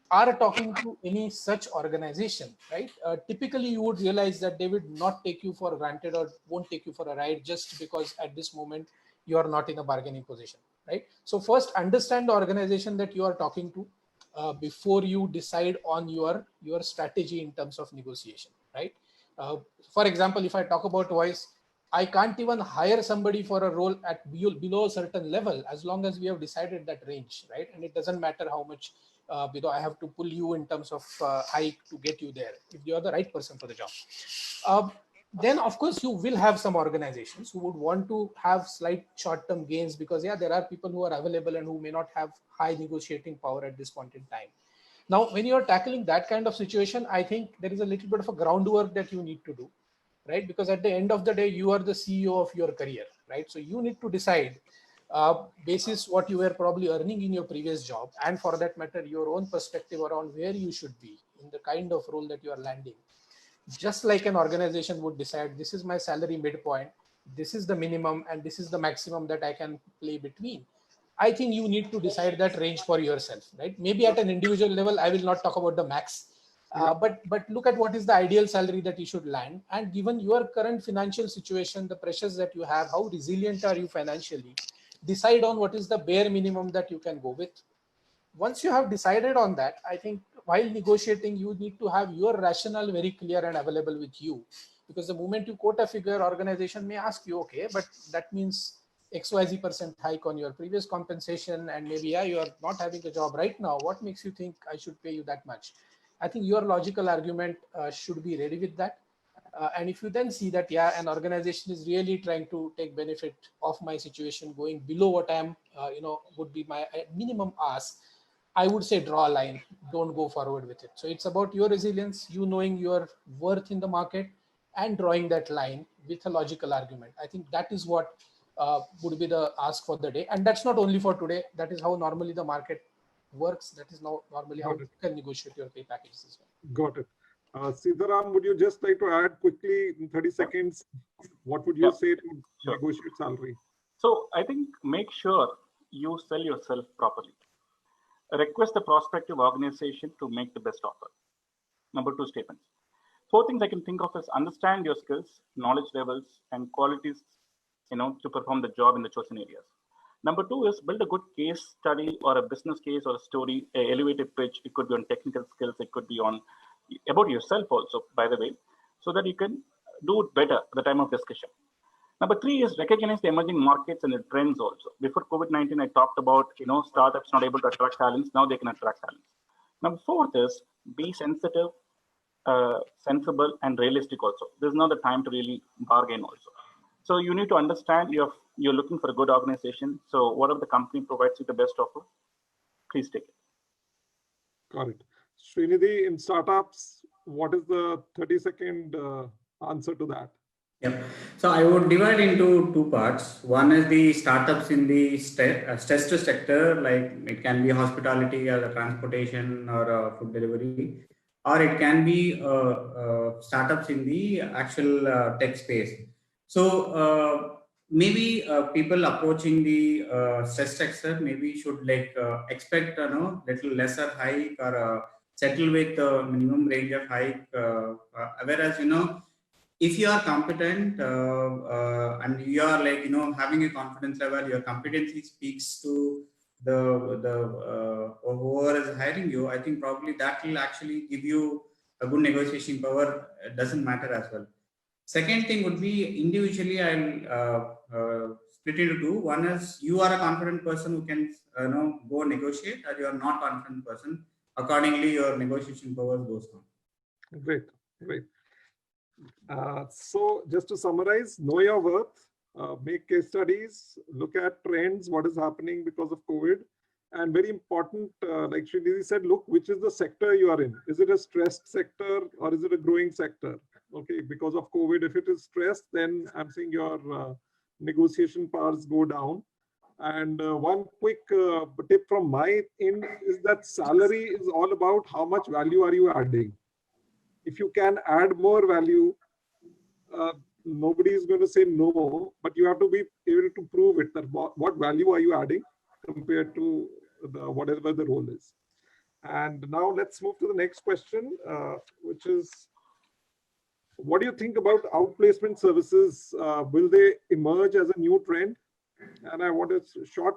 Speaker 3: are talking to any such organization, right, typically you would realize that they would not take you for granted or won't take you for a ride just because at this moment you are not in a bargaining position, right? So first, understand the organization that you are talking to before you decide on your strategy in terms of negotiation, right? For example, if I talk about VOIS, I can't even hire somebody for a role at below a certain level as long as we have decided that range, right? And it doesn't matter how much I have to pull you in terms of hike to get you there if you are the right person for the job. Then of course you will have some organizations who would want to have slight short-term gains because there are people who are available and who may not have high negotiating power at this point in time. Now, when you're tackling that kind of situation, I think there is a little bit of a groundwork that you need to do, right? Because at the end of the day, you are the CEO of your career, right? So you need to decide basis what you were probably earning in your previous job, and for that matter, your own perspective around where you should be in the kind of role that you are landing. Just like an organization would decide, this is my salary midpoint, this is the minimum, and this is the maximum that I can play between. I think you need to decide that range for yourself, right? Maybe at an individual level, I will not talk about the max, but look at what is the ideal salary that you should land. And given your current financial situation, the pressures that you have, how resilient are you financially, decide on what is the bare minimum that you can go with. Once you have decided on that, I think while negotiating, you need to have your rationale very clear and available with you. Because the moment you quote a figure, organization may ask you, okay, but that means XYZ% hike on your previous compensation, and maybe you are not having a job right now. What makes you think I should pay you that much? I think your logical argument should be ready with that. And if you then see that, an organization is really trying to take benefit of my situation, going below what I am, would be my minimum ask, I would say draw a line, don't go forward with it. So it's about your resilience, you knowing your worth in the market and drawing that line with a logical argument. I think that is what would be the ask for the day. And that's not only for today, that is how normally the market works. That is now normally how you can negotiate your pay packages as well.
Speaker 1: Got it. Seetharam, would you just like to add quickly in 30 seconds, what would you say to negotiate salary?
Speaker 4: So I think make sure you sell yourself properly. Request the prospective organization to make the best offer. Number 2 statements. 4 things I can think of is understand your skills, knowledge levels, and qualities, to perform the job in the chosen areas. Number 2 is build a good case study or a business case or a story, an elevated pitch. It could be on technical skills. It could be on about yourself also, by the way, so that you can do it better at the time of discussion. Number 3 is recognize the emerging markets and the trends also. Before COVID-19, I talked about, startups not able to attract talents. Now they can attract talents. Number 4 is be sensitive, sensible, and realistic also. This is not the time to really bargain also. So you need to understand you're looking for a good organization. So whatever the company provides you the best offer, please take it.
Speaker 1: Got it. Srinidhi, in startups, what is the 30-second answer to that?
Speaker 2: Yeah. So I would divide into 2 parts. One is the startups in the stressed sector, like it can be hospitality or transportation or food delivery, or it can be startups in the actual tech space. So maybe people approaching the stressed sector maybe should expect little lesser hike or settle with minimum range of hike. Whereas if you are competent and you are having a confidence level, your competency speaks to the whoever is hiring you, I think probably that will actually give you a good negotiation power. It doesn't matter as well. Second thing would be individually I'll split into 2. One is you are a confident person who can go negotiate, or you are not confident person. Accordingly, your negotiation power goes down.
Speaker 1: Great. So just to summarize, know your worth, make case studies, look at trends, what is happening because of COVID. And very important, like Shreenidhi said, look, which is the sector you are in. Is it a stressed sector or is it a growing sector? Okay, because of COVID, if it is stressed, then I'm saying your negotiation powers go down. And one quick tip from my end is that salary is all about how much value are you adding. If you can add more value, nobody is going to say no, but you have to be able to prove it, that what value are you adding compared to whatever the role is. And now let's move to the next question, which is, what do you think about outplacement services? Will they emerge as a new trend? And I want a short,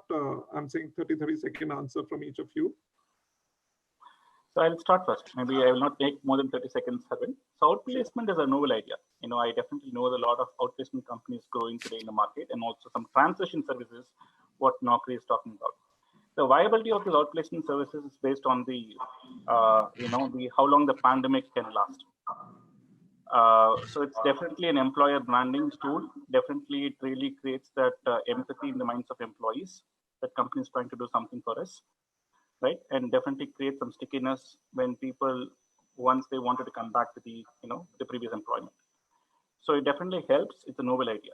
Speaker 1: I'm saying 30-second answer from each of you.
Speaker 4: So I'll start first. Maybe I will not take more than 30 seconds, Harvind. So outplacement is a novel idea. I definitely know a lot of outplacement companies growing today in the market, and also some transition services, what Naukri is talking about. The viability of these outplacement services is based on the how long the pandemic can last. So it's definitely an employer branding tool. Definitely, it really creates that empathy in the minds of employees that company is trying to do something for us, right? And definitely create some stickiness when people, once they wanted to come back to the the previous employment. So it definitely helps. It's a novel idea.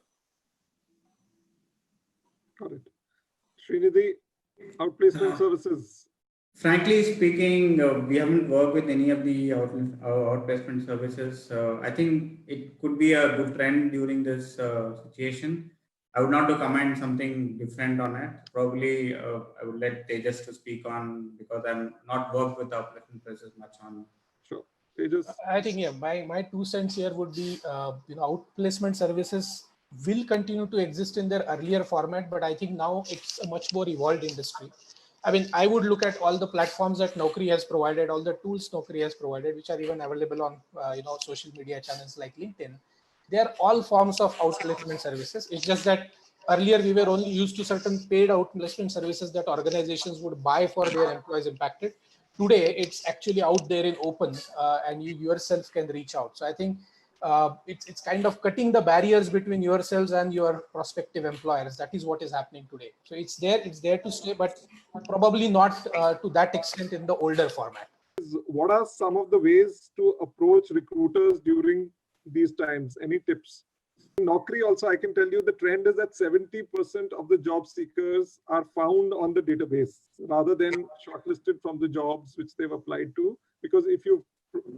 Speaker 1: Got it. Srinidhi, outplacement services.
Speaker 2: Frankly speaking, we haven't worked with any of the outplacement services. I think it could be a good trend during this situation. I would not to comment something different on it. Probably I would let Tejas to speak on, because I'm not worked with outplacement services much on.
Speaker 1: Sure. Tejas.
Speaker 3: I think, yeah, my 2 cents here would be, outplacement services will continue to exist in their earlier format, but I think now it's a much more evolved industry. I mean, I would look at all the platforms that Naukri has provided, all the tools Naukri has provided, which are even available on, social media channels like LinkedIn. They are all forms of outplacement services. It's just that earlier we were only used to certain paid outplacement services that organizations would buy for their employees impacted. Today, it's actually out there in open, and you yourself can reach out. So I think it's kind of cutting the barriers between yourselves and your prospective employers. That is what is happening today. So it's there to stay, but probably not to that extent in the older format.
Speaker 1: What are some of the ways to approach recruiters during these times? Any tips? In Naukri also, I can tell you the trend is that 70% of the job seekers are found on the database rather than shortlisted from the jobs which they've applied to. Because if you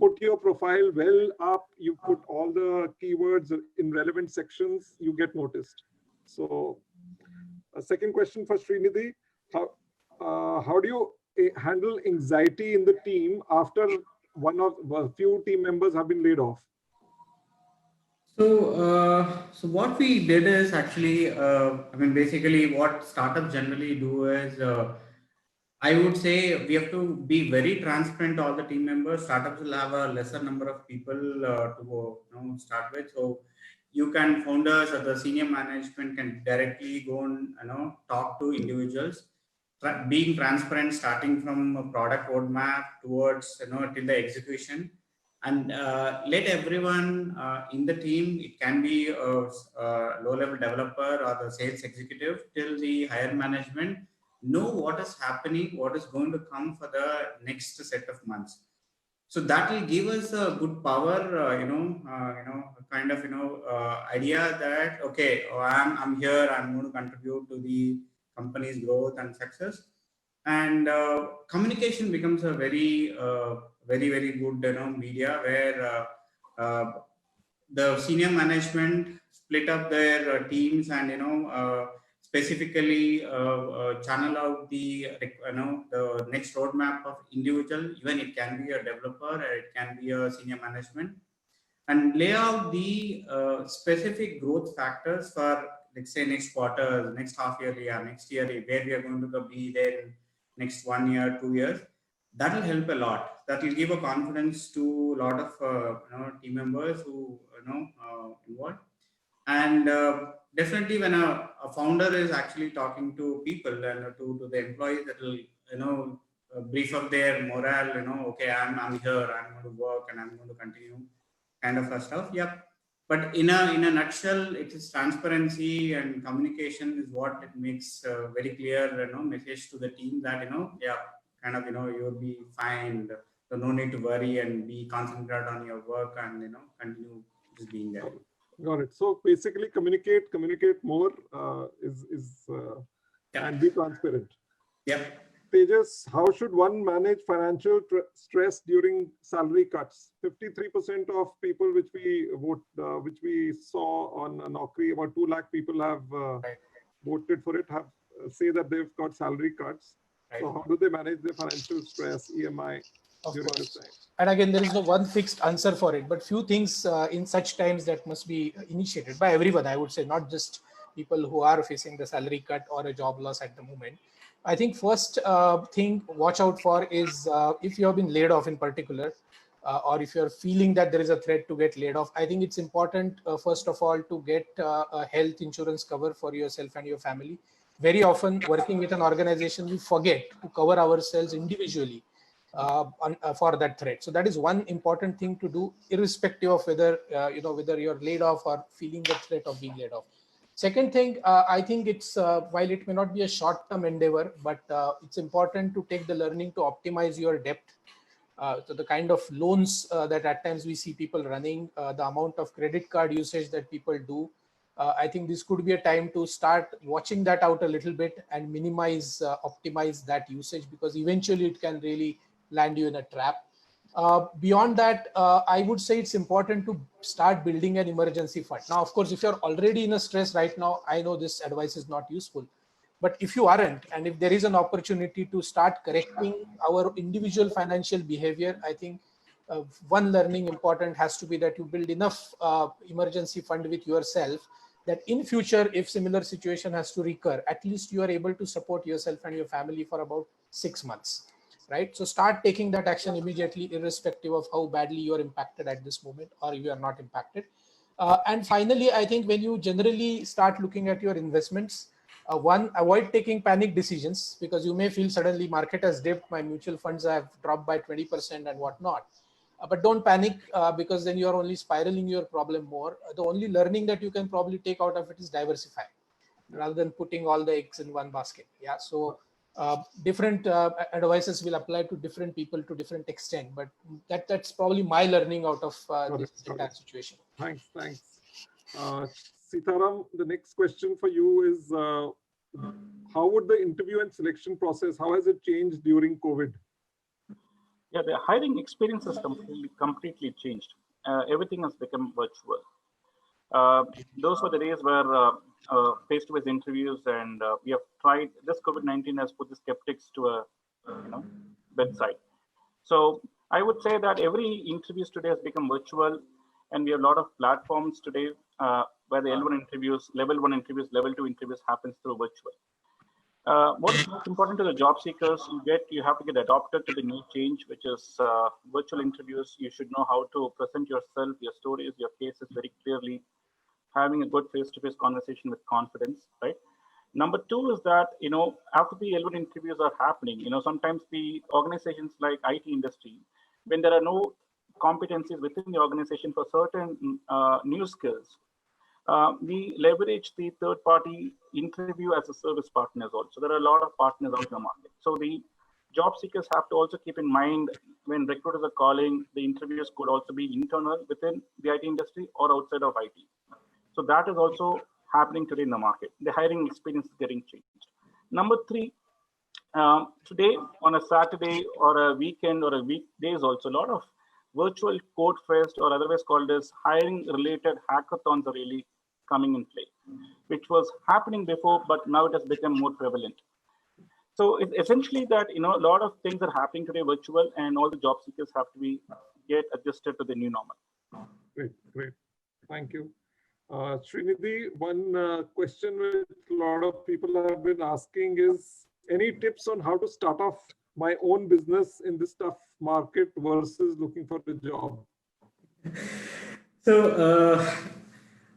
Speaker 1: put your profile well up, you put all the keywords in relevant sections, you get noticed. So a second question for Srinidhi, how do you handle anxiety in the team after a few team members have been laid off?
Speaker 2: So what we did is actually, basically what startups generally do is, I would say we have to be very transparent to all the team members. Startups will have a lesser number of people to start with. So founders or the senior management can directly go and talk to individuals, being transparent, starting from a product roadmap towards till the execution. And let everyone in the team, it can be a low-level developer or the sales executive till the higher management, know what is happening, what is going to come for the next set of months. So that will give us a good power, idea that, okay, I'm here, I'm going to contribute to the company's growth and success. And communication becomes a very good media where the senior management split up their teams and specifically channel out the the next roadmap of individual. Even it can be a developer, or it can be a senior management, and lay out the specific growth factors for, let's say, next quarter, next half yearly, or next year, where we are going to be there in next 1 year, 2 years. That will help a lot. That will give a confidence to a lot of team members who involved. And definitely, when a founder is actually talking to people and to the employees, that will brief up their morale. Okay, I'm here, I'm going to work, and I'm going to continue, kind of stuff. Yep. But in a nutshell, it is transparency and communication is what it makes very clear, message to the team that you'll be fine. So no need to worry and be concentrated on your work and continue just being there.
Speaker 1: Got it. So basically, communicate more and be transparent.
Speaker 2: Yep.
Speaker 1: Tejas, how should one manage financial stress during salary cuts? 53% of people which we saw on Naukri, about 2 lakh people have voted for it, say that they've got salary cuts. Right. So how do they manage their financial stress, EMI during this time?
Speaker 3: And again, there is no one fixed answer for it, but few things in such times that must be initiated by everyone, I would say, not just people who are facing the salary cut or a job loss at the moment. I think first thing watch out for is if you have been laid off in particular, or if you're feeling that there is a threat to get laid off, I think it's important, first of all, to get a health insurance cover for yourself and your family. Very often working with an organization, we forget to cover ourselves individually for that threat. So that is one important thing to do, irrespective of whether, whether you're laid off or feeling the threat of being laid off. Second thing, I think it's, while it may not be a short-term endeavor, but it's important to take the learning to optimize your debt. So the kind of loans that at times we see people running, the amount of credit card usage that people do, I think this could be a time to start watching that out a little bit and minimize, optimize that usage, because eventually it can really land you in a trap. Beyond that, I would say it's important to start building an emergency fund. Now, of course, if you're already in a stress right now, I know this advice is not useful. But if you aren't, and if there is an opportunity to start correcting our individual financial behavior, I think one learning important has to be that you build enough emergency fund with yourself that in future, if similar situation has to recur, at least you are able to support yourself and your family for about 6 months. Right. So start taking that action immediately, irrespective of how badly you are impacted at this moment or you are not impacted. And finally, I think when you generally start looking at your investments, one, avoid taking panic decisions, because you may feel suddenly market has dipped, my mutual funds have dropped by 20% and whatnot. But don't panic, because then you are only spiraling your problem more. The only learning that you can probably take out of it is diversify rather than putting all the eggs in one basket. Yeah. So different advices will apply to different people to different extent, but that's probably my learning out of this entire situation.
Speaker 1: Thanks. Seetharam, the next question for you is, how would the interview and selection process, how has it changed during COVID?
Speaker 4: Yeah, the hiring experience has completely changed. Everything has become virtual. Those were the days where face-to-face interviews, and we have tried. This COVID-19 has put the skeptics to a bedside. So I would say that every interviews today has become virtual, and we have a lot of platforms today where the L1 interviews, level 1 interviews, level 2 interviews happens through virtual. What is most important to the job seekers, you have to get adopted to the new change, which is virtual interviews. You should know how to present yourself, your stories, your cases very clearly, having a good face-to-face conversation with confidence, right? Number two is that, after the L1 interviews are happening, sometimes the organizations like IT industry, when there are no competencies within the organization for certain new skills, we leverage the third-party interview as a service partners also. There are a lot of partners out in the market. So the job seekers have to also keep in mind when recruiters are calling, the interviews could also be internal within the IT industry or outside of IT. So that is also happening today in the market. The hiring experience is getting changed. Number three, today on a Saturday or a weekend or a weekdays also, a lot of virtual code fest or otherwise called as hiring related hackathons are really coming in play, which was happening before, but now it has become more prevalent. So it's essentially that, a lot of things are happening today virtual, and all the job seekers have to get adjusted to the new normal.
Speaker 1: Great. Thank you. Srinidhi, one question which a lot of people have been asking is, any tips on how to start off my own business in this tough market versus looking for a job?
Speaker 2: So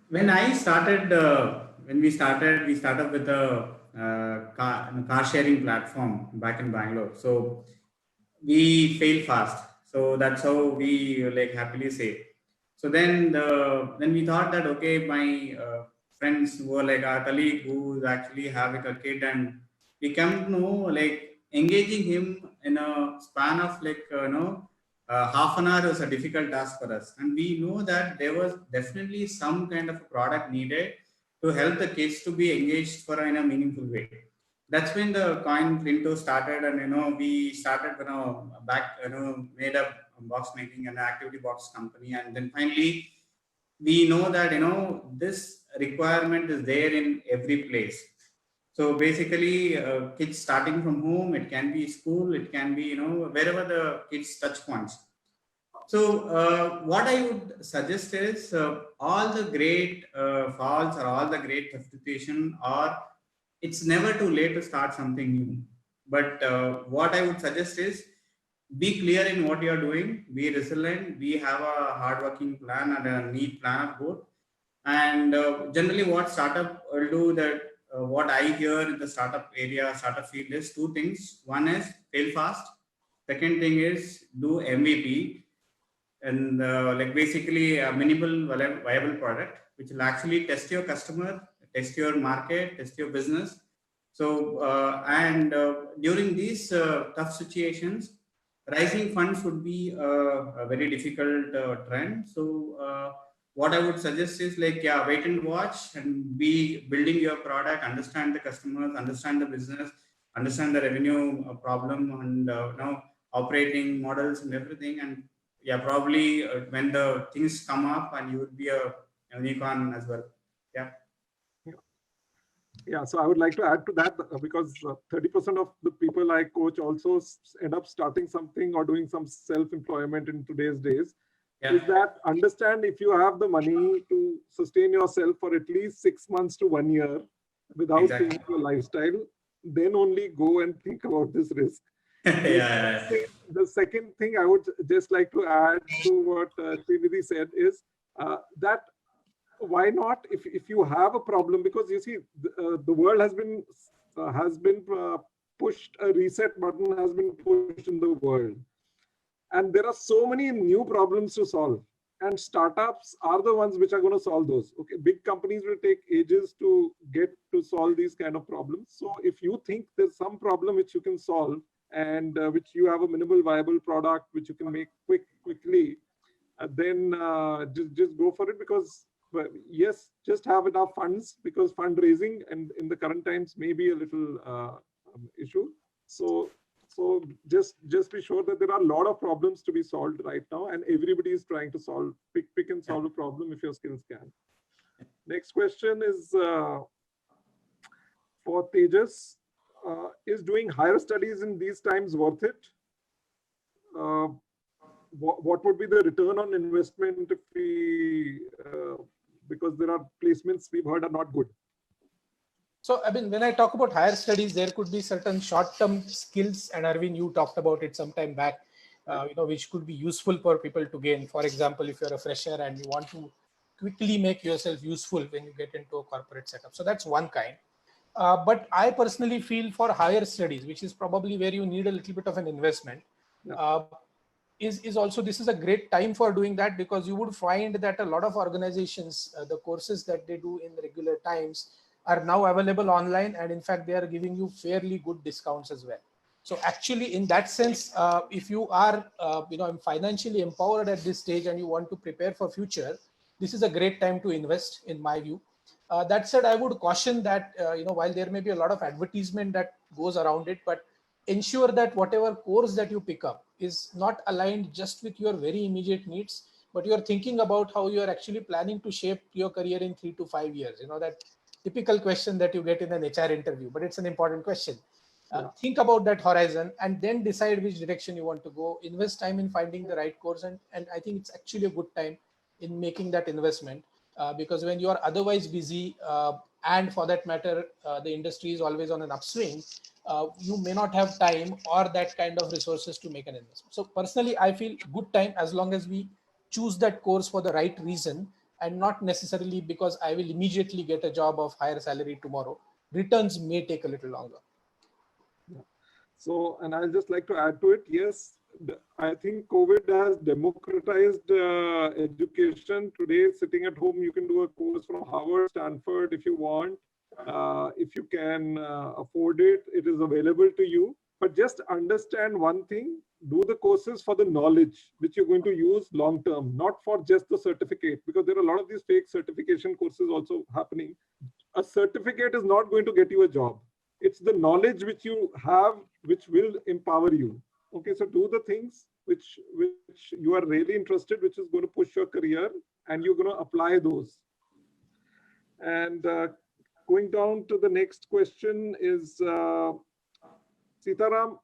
Speaker 2: when we started with a car sharing platform back in Bangalore. So we failed fast. So that's how we happily say. So then we thought that, okay, my friends who were like our colleague who is actually having a kid, and we come to know engaging him in a span of half an hour was a difficult task for us. And we know that there was definitely some kind of a product needed to help the kids to be engaged in a meaningful way. That's when the coin Flinto started, and we started made a box making and activity box company, and then finally we know that this requirement is there in every place. So basically, kids starting from home, it can be school, it can be wherever the kids touch points. So what I would suggest is all the great faults or all the great substitution, or it's never too late to start something new. But what I would suggest is be clear in what you are doing, be resilient, we have a hard-working plan and a neat plan of growth. And generally what startup will do that, what I hear in the startup area, startup field is two things. One is fail fast. Second thing is do MVP, and like basically a minimal viable product, which will actually test your customer, test your market, test your business. So, during these tough situations, rising funds would be a very difficult trend. So, what I would suggest is like, yeah, wait and watch and be building your product, understand the customers, understand the business, understand the revenue problem, and now operating models and everything. And yeah, probably when the things come up, and you would be a unicorn as well. Yeah.
Speaker 1: Yeah, so I would like to add to that because 30% of the people I coach also end up starting something or doing some self-employment in today's days.
Speaker 2: Yeah.
Speaker 1: Is that understand if you have the money to sustain yourself for at least 6 months to 1 year without
Speaker 2: Exactly.
Speaker 1: changing your lifestyle, then only go and think about this risk.
Speaker 2: Yeah.
Speaker 1: The second thing I would just like to add to what Srinidhi said is that why not, if you have a problem, because you see the world has been pushed, a reset button has been pushed in the world, and there are so many new problems to solve, and startups are the ones which are going to solve those. Okay, big companies will take ages to get to solve these kind of problems. So if you think there's some problem which you can solve, and which you have a minimal viable product which you can make quickly, then just go for it. Because yes, just have enough funds, because fundraising and in the current times may be a little issue. So just be sure that there are a lot of problems to be solved right now, and everybody is trying to pick and solve a problem if your skills can. Next question is for Tejas. Is doing higher studies in these times worth it? What would be the return on investment if we, because there are placements we've heard are not good?
Speaker 3: So, I mean, when I talk about higher studies, there could be certain short-term skills, and Arvind, you talked about it some time back, which could be useful for people to gain. For example, if you're a fresher and you want to quickly make yourself useful when you get into a corporate setup. So that's one kind. But I personally feel for higher studies, which is probably where you need a little bit of an investment, is also, this is a great time for doing that, because you would find that a lot of organizations, the courses that they do in regular times are now available online, and in fact they are giving you fairly good discounts as well. So actually, in that sense, if you are financially empowered at this stage and you want to prepare for future, this is a great time to invest, in my view. That said, I would caution that while there may be a lot of advertisement that goes around it, but ensure that whatever course that you pick up is not aligned just with your very immediate needs, but you are thinking about how you are actually planning to shape your career in 3 to 5 years. That typical question that you get in an HR interview, but it's an important question. Think about that horizon and then decide which direction you want to go. Invest time in finding the right course, and I think it's actually a good time in making that investment, because when you are otherwise busy, and for that matter, the industry is always on an upswing, you may not have time or that kind of resources to make an investment. So personally, I feel good time as long as we choose that course for the right reason, and not necessarily because I will immediately get a job of higher salary tomorrow. Returns may take a little longer.
Speaker 1: So, and I'll just like to add to it. Yes, I think COVID has democratized education. Today, sitting at home, you can do a course from Harvard, Stanford, if you want. If you can afford it, it is available to you. But just understand one thing: do the courses for the knowledge which you're going to use long term, not for just the certificate, because there are a lot of these fake certification courses also happening. A certificate is not going to get you a job. It's the knowledge which you have which will empower you. Okay, so do the things which you are really interested, which is going to push your career, and you're going to apply those. And going down to the next question is, Seetharam,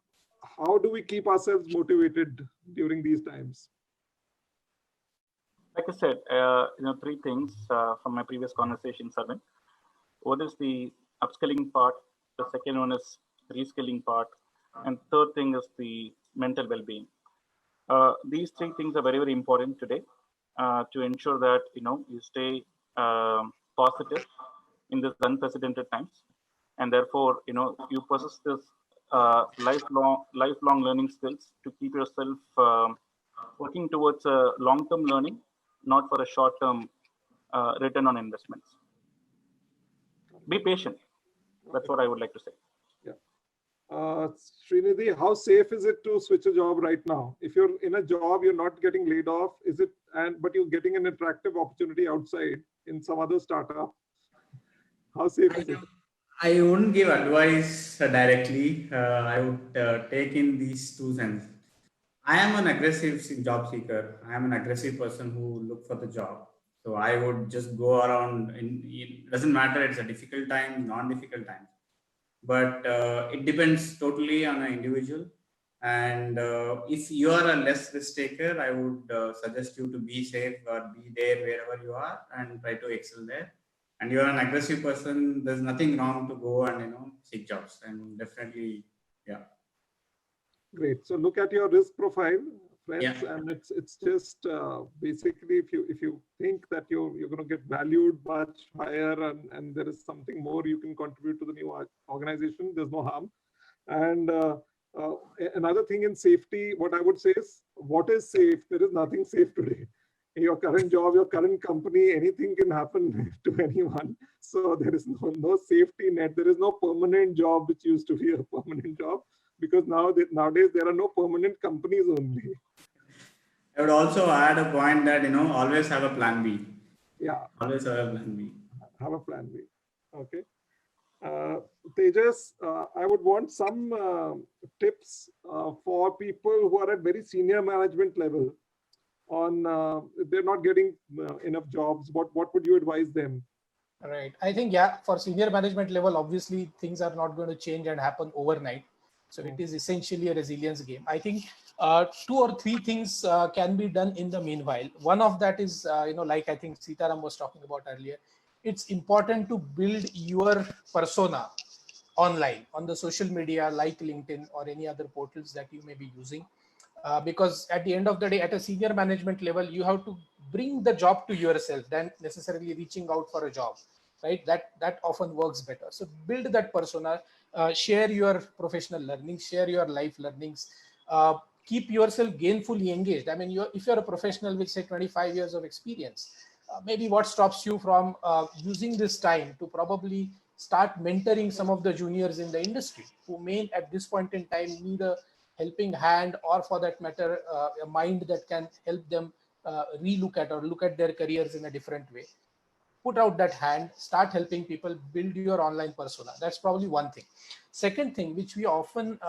Speaker 1: how do we keep ourselves motivated during these times?
Speaker 4: Like I said, three things from my previous conversation, Arvind. One is the upskilling part. The second one is reskilling part. And third thing is the mental well-being. These three things are very, very important today to ensure that you stay positive in this unprecedented times, and therefore you possess this lifelong learning skills to keep yourself working towards a long-term learning, not for a short-term return on investments. Be patient. That's what I would like to say.
Speaker 1: Srinidhi, how safe is it to switch a job right now? If you're in a job, you're not getting laid off, but you're getting an attractive opportunity outside in some other startup. How safe is it?
Speaker 2: I wouldn't give advice directly. I would take in these two senses. I am an aggressive job seeker. I am an aggressive person who look for the job. So I would just go around. It doesn't matter. It's a difficult time, non-difficult time. But it depends totally on an individual. And if you are a less risk taker, I would suggest you to be safe or be there wherever you are and try to excel there. And you are an aggressive person, there's nothing wrong to go and seek jobs. And definitely, yeah.
Speaker 1: Great. So look at your risk profile, friends,
Speaker 2: Yeah.
Speaker 1: and it's just basically if you think that you're going to get valued much higher and there is something more you can contribute to the new organization, there's no harm. And another thing in safety, what I would say is, what is safe? There is nothing safe today. Your current job, your current company, anything can happen to anyone. So there is no safety net. There is no permanent job, which used to be a permanent job, because nowadays there are no permanent companies only.
Speaker 2: I would also add a point that, always have a plan B.
Speaker 1: Yeah.
Speaker 2: Always have a plan B.
Speaker 1: Have a plan B. Okay. Tejas, I would want some tips for people who are at very senior management level on they're not getting enough jobs. What would you advise them?
Speaker 3: Right. I think, yeah, for senior management level, obviously things are not going to change and happen overnight. So it is essentially a resilience game. I think 2 or 3 things can be done in the meanwhile. One of that is, like I think Seetharam was talking about earlier, it's important to build your persona online on the social media like LinkedIn or any other portals that you may be using. Because at the end of the day, at a senior management level, you have to bring the job to yourself than necessarily reaching out for a job, right? That often works better. So build that persona, share your professional learning, share your life learnings, keep yourself gainfully engaged. I mean, if you're a professional with say 25 years of experience, maybe what stops you from using this time to probably start mentoring some of the juniors in the industry who may at this point in time need a helping hand, or for that matter, a mind that can help them relook at or look at their careers in a different way. Put out that hand, start helping people, build your online persona. That's probably one thing. Second thing, which we often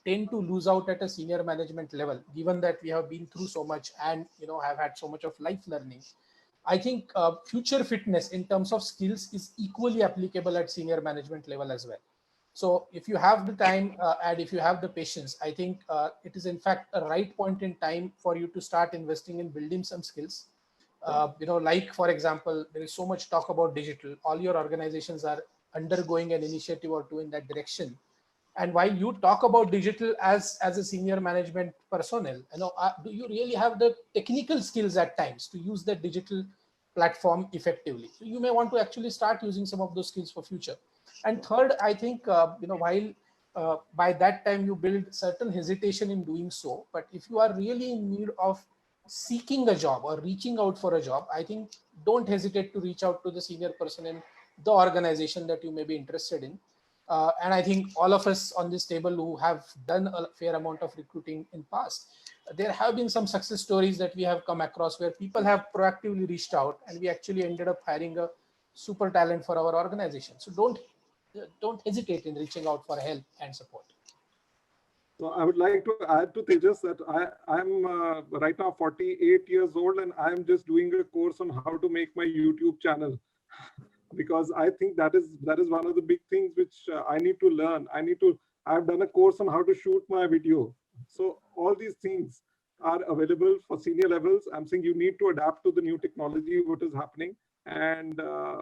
Speaker 3: tend to lose out at a senior management level, given that we have been through so much and have had so much of life learning, I think future fitness in terms of skills is equally applicable at senior management level as well. So if you have the time and if you have the patience, I think it is in fact a right point in time for you to start investing in building some skills. Like for example, there is so much talk about digital. All your organizations are undergoing an initiative or two in that direction. And while you talk about digital as a senior management personnel, do you really have the technical skills at times to use the digital platform effectively? So you may want to actually start using some of those skills for future. And third, I think, while by that time you build certain hesitation in doing so, but if you are really in need of seeking a job or reaching out for a job, I think don't hesitate to reach out to the senior person in the organization that you may be interested in. And I think all of us on this table who have done a fair amount of recruiting in past, there have been some success stories that we have come across where people have proactively reached out and we actually ended up hiring a super talent for our organization. So don't hesitate in reaching out for help and support.
Speaker 1: So I would like to add to Tejas that I'm right now 48 years old and I'm just doing a course on how to make my YouTube channel, because I think that is one of the big things which I need to learn. I've done a course on how to shoot my video. So all these things are available for senior levels. I'm saying you need to adapt to the new technology, what is happening, and the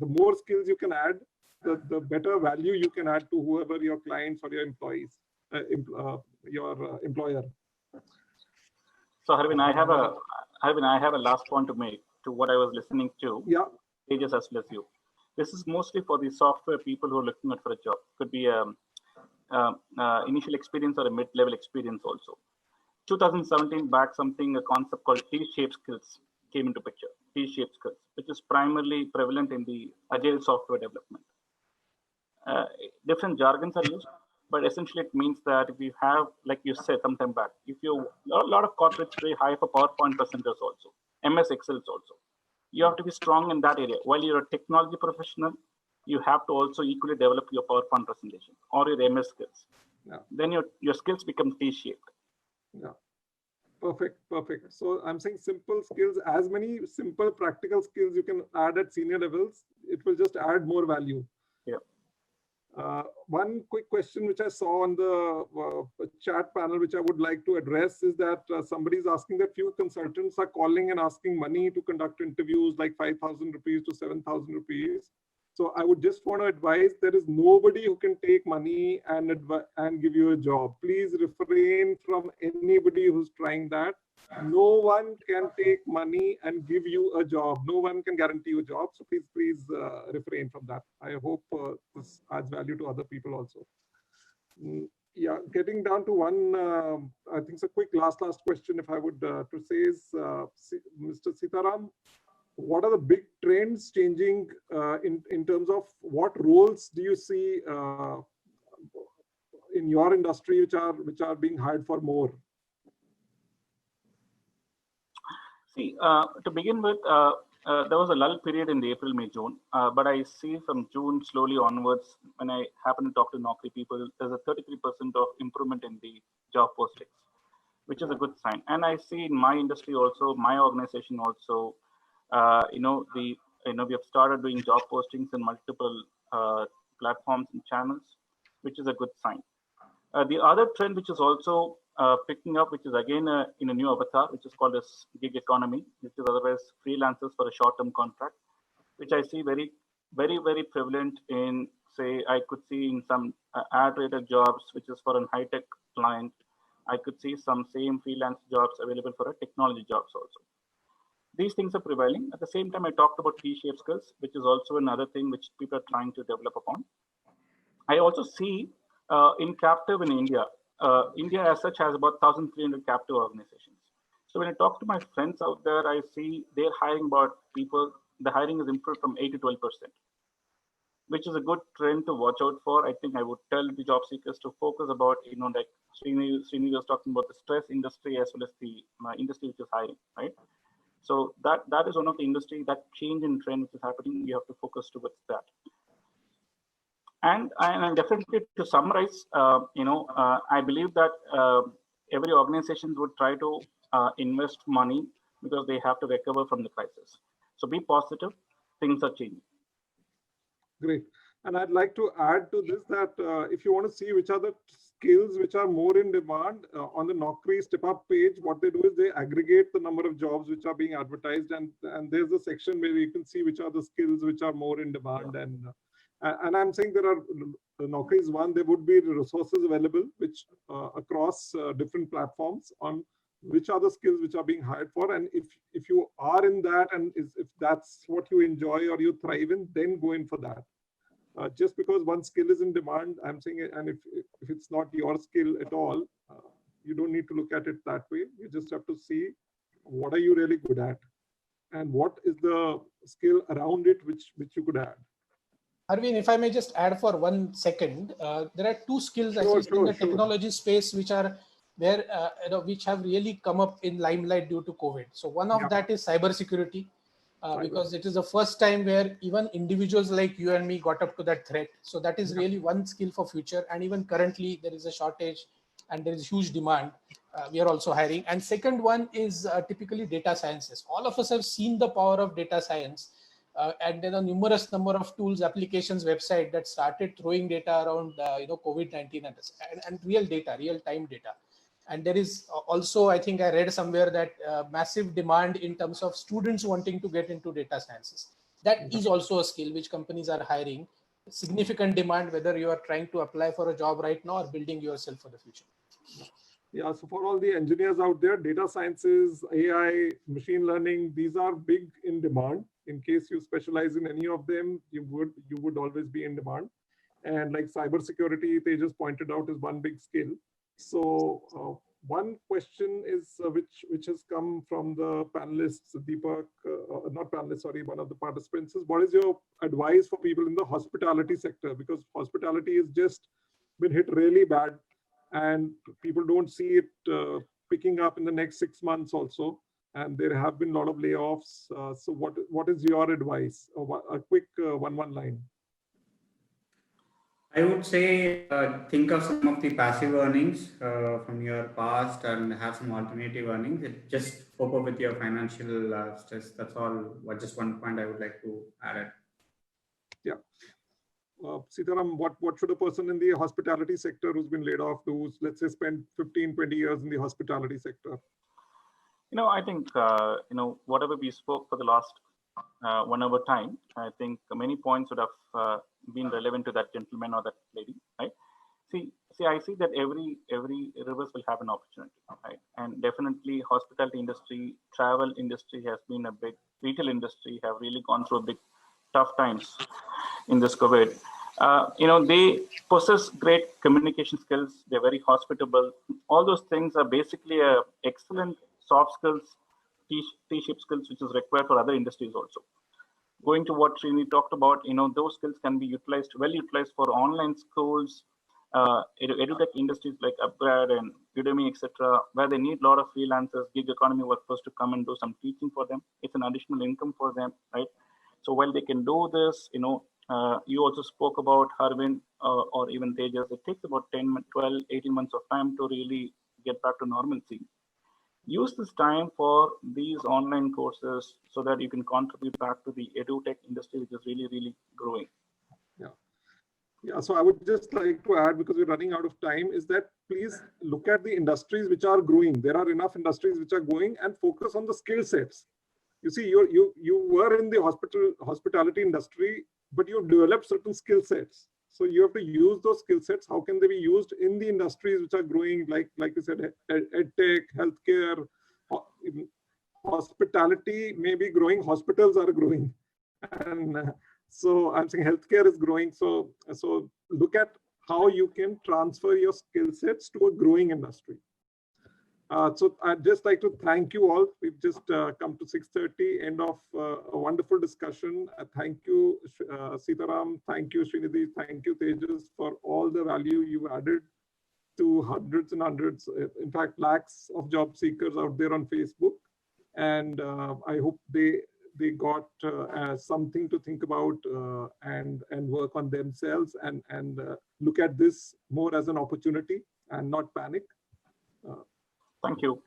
Speaker 1: more skills you can add, the better value you can add to whoever your clients or your employees, your employer.
Speaker 4: So Harvin, I have a last point to make to what I was listening to.
Speaker 1: Yeah.
Speaker 4: Tejas as well as you. This is mostly for the software people who are looking at for a job. Could be initial experience or a mid-level experience also. 2017 back, a concept called T-shaped skills came into picture. T-shaped skills, which is primarily prevalent in the agile software development. Different jargons are used, but essentially it means that if you have, like you said sometime back, if you a lot of corporates very high for PowerPoint presenters also, MS Excels also. You have to be strong in that area. While you're a technology professional, you have to also equally develop your PowerPoint presentation or your MS skills.
Speaker 1: Yeah.
Speaker 4: Then your skills become T-shaped.
Speaker 1: Yeah. Perfect. So I'm saying simple skills, as many simple practical skills you can add at senior levels, it will just add more value.
Speaker 4: Yeah.
Speaker 1: One quick question which I saw on the chat panel, which I would like to address, is that somebody is asking that few consultants are calling and asking money to conduct interviews, like 5,000 rupees to 7,000 rupees. So I would just want to advise, there is nobody who can take money and give you a job. Please refrain from anybody who's trying that. No one can take money and give you a job. No one can guarantee you a job. So please refrain from that. I hope this adds value to other people also. Yeah, getting down to one, I think it's a quick last question, if I would to say is, Mr. Seetharam, what are the big trends changing in terms of what roles do you see in your industry which are being hired for more?
Speaker 4: See, to begin with, there was a lull period in the April, May, June, but I see from June slowly onwards, when I happen to talk to Naukri people, there's a 33% of improvement in the job postings, which is a good sign. And I see in my industry also, my organization also, we have started doing job postings in multiple platforms and channels, which is a good sign. The other trend, which is also picking up, which is again in a new avatar, which is called as gig economy, which is otherwise freelancers for a short-term contract, which I see very, very, very prevalent in, say, I could see in some ad-rated jobs, which is for a high-tech client. I could see some same freelance jobs available for a technology jobs also. These things are prevailing. At the same time, I talked about T-shaped skills, which is also another thing which people are trying to develop upon. I also see in captive in India, India as such has about 1,300 captive organizations. So when I talk to my friends out there, I see they're hiring about people, the hiring is improved from 8 to 12%, which is a good trend to watch out for. I think I would tell the job seekers to focus about, like Srini was talking about the stress industry as well as the industry which is hiring, right? So that is one of the industry, that change in trend which is happening, you have to focus towards that. And definitely to summarize, I believe that every organization would try to invest money because they have to recover from the crisis. So be positive, things are changing.
Speaker 1: Great. And I'd like to add to this that if you want to see which are the skills which are more in demand, on the Naukri Step Up page, what they do is they aggregate the number of jobs which are being advertised, and there's a section where you can see which are the skills which are more in demand. Yeah. And I'm saying there are, Naukri is one, there would be resources available which across different platforms on which are the skills which are being hired for. And if you are in that, and if that's what you enjoy or you thrive in, then go in for that. Just because one skill is in demand, I'm saying, and if it's not your skill at all, you don't need to look at it that way. You just have to see what are you really good at and what is the skill around it which you could add.
Speaker 3: Arvind, if I may just add for 1 second, there are two skills actually in the technology space which are there, which have really come up in limelight due to COVID. So one of that is cybersecurity, because it is the first time where even individuals like you and me got up to that threat. So that is really one skill for future. And even currently there is a shortage and there is huge demand. We are also hiring. And second one is typically data sciences. All of us have seen the power of data science. And there are numerous number of tools, applications, website that started throwing data around, COVID-19 and real data, real-time data. And there is also, I think I read somewhere that massive demand in terms of students wanting to get into data sciences. That is also a skill which companies are hiring. significant demand, whether you are trying to apply for a job right now or building yourself for the future.
Speaker 1: Yeah, so for all the engineers out there, data sciences, AI, machine learning, these are big in demand. In case you specialize in any of them, you would always be in demand. And like cybersecurity, Tejas pointed out, is one big skill. So one question is which has come from the panelists, Deepak, not panelists, sorry, one of the participants is, what is your advice for people in the hospitality sector? Because hospitality has just been hit really bad, and people don't see it picking up in the next 6 months also. And there have been a lot of layoffs. So what is your advice? A quick one line.
Speaker 2: I would say think of some of the passive earnings from your past and have some alternative earnings. It just cope up with your financial stress. That's all. Just one point I would like to add.
Speaker 1: Yeah. Seetharam, what should a person in the hospitality sector who's been laid off do, let's say, spend 15, 20 years in the hospitality sector?
Speaker 4: I think, whatever we spoke for the last 1 hour time, I think many points would have been relevant to that gentleman or that lady, right? See, I see that every reverse will have an opportunity, right? And definitely hospitality industry, travel industry has been a big, retail industry have really gone through a big tough times in this COVID. They possess great communication skills. They're very hospitable. All those things are basically a excellent soft skills, T-shaped skills, which is required for other industries also. Going to what Srini talked about, those skills can be well utilized for online schools, edutech industries like Upgrad and Udemy, etc., where they need a lot of freelancers, gig economy workers to come and do some teaching for them. It's an additional income for them, right? So while they can do this, you also spoke about Harvind or even Tejas, it takes about 10, 12, 18 months of time to really get back to normalcy. Use this time for these online courses so that you can contribute back to the edutech industry, which is really, really growing.
Speaker 1: Yeah, so I would just like to add, because we're running out of time, is that please look at the industries which are growing. There are enough industries which are going, and focus on the skill sets. You see, you were in the hospitality industry, but you developed certain skill sets. So you have to use those skill sets. How can they be used in the industries which are growing, like you said, edtech, healthcare, hospitality may be growing, hospitals are growing, and so I'm saying healthcare is growing. So look at how you can transfer your skill sets to a growing industry. So I'd just like to thank you all. We've just come to 6:30, end of a wonderful discussion. Thank you, Seetharam. Thank you, Shreenidhi. Thank you, Tejas, for all the value you added to hundreds and hundreds, in fact, lakhs of job seekers out there on Facebook. And I hope they got something to think about and work on themselves and look at this more as an opportunity and not panic.
Speaker 4: Thank you.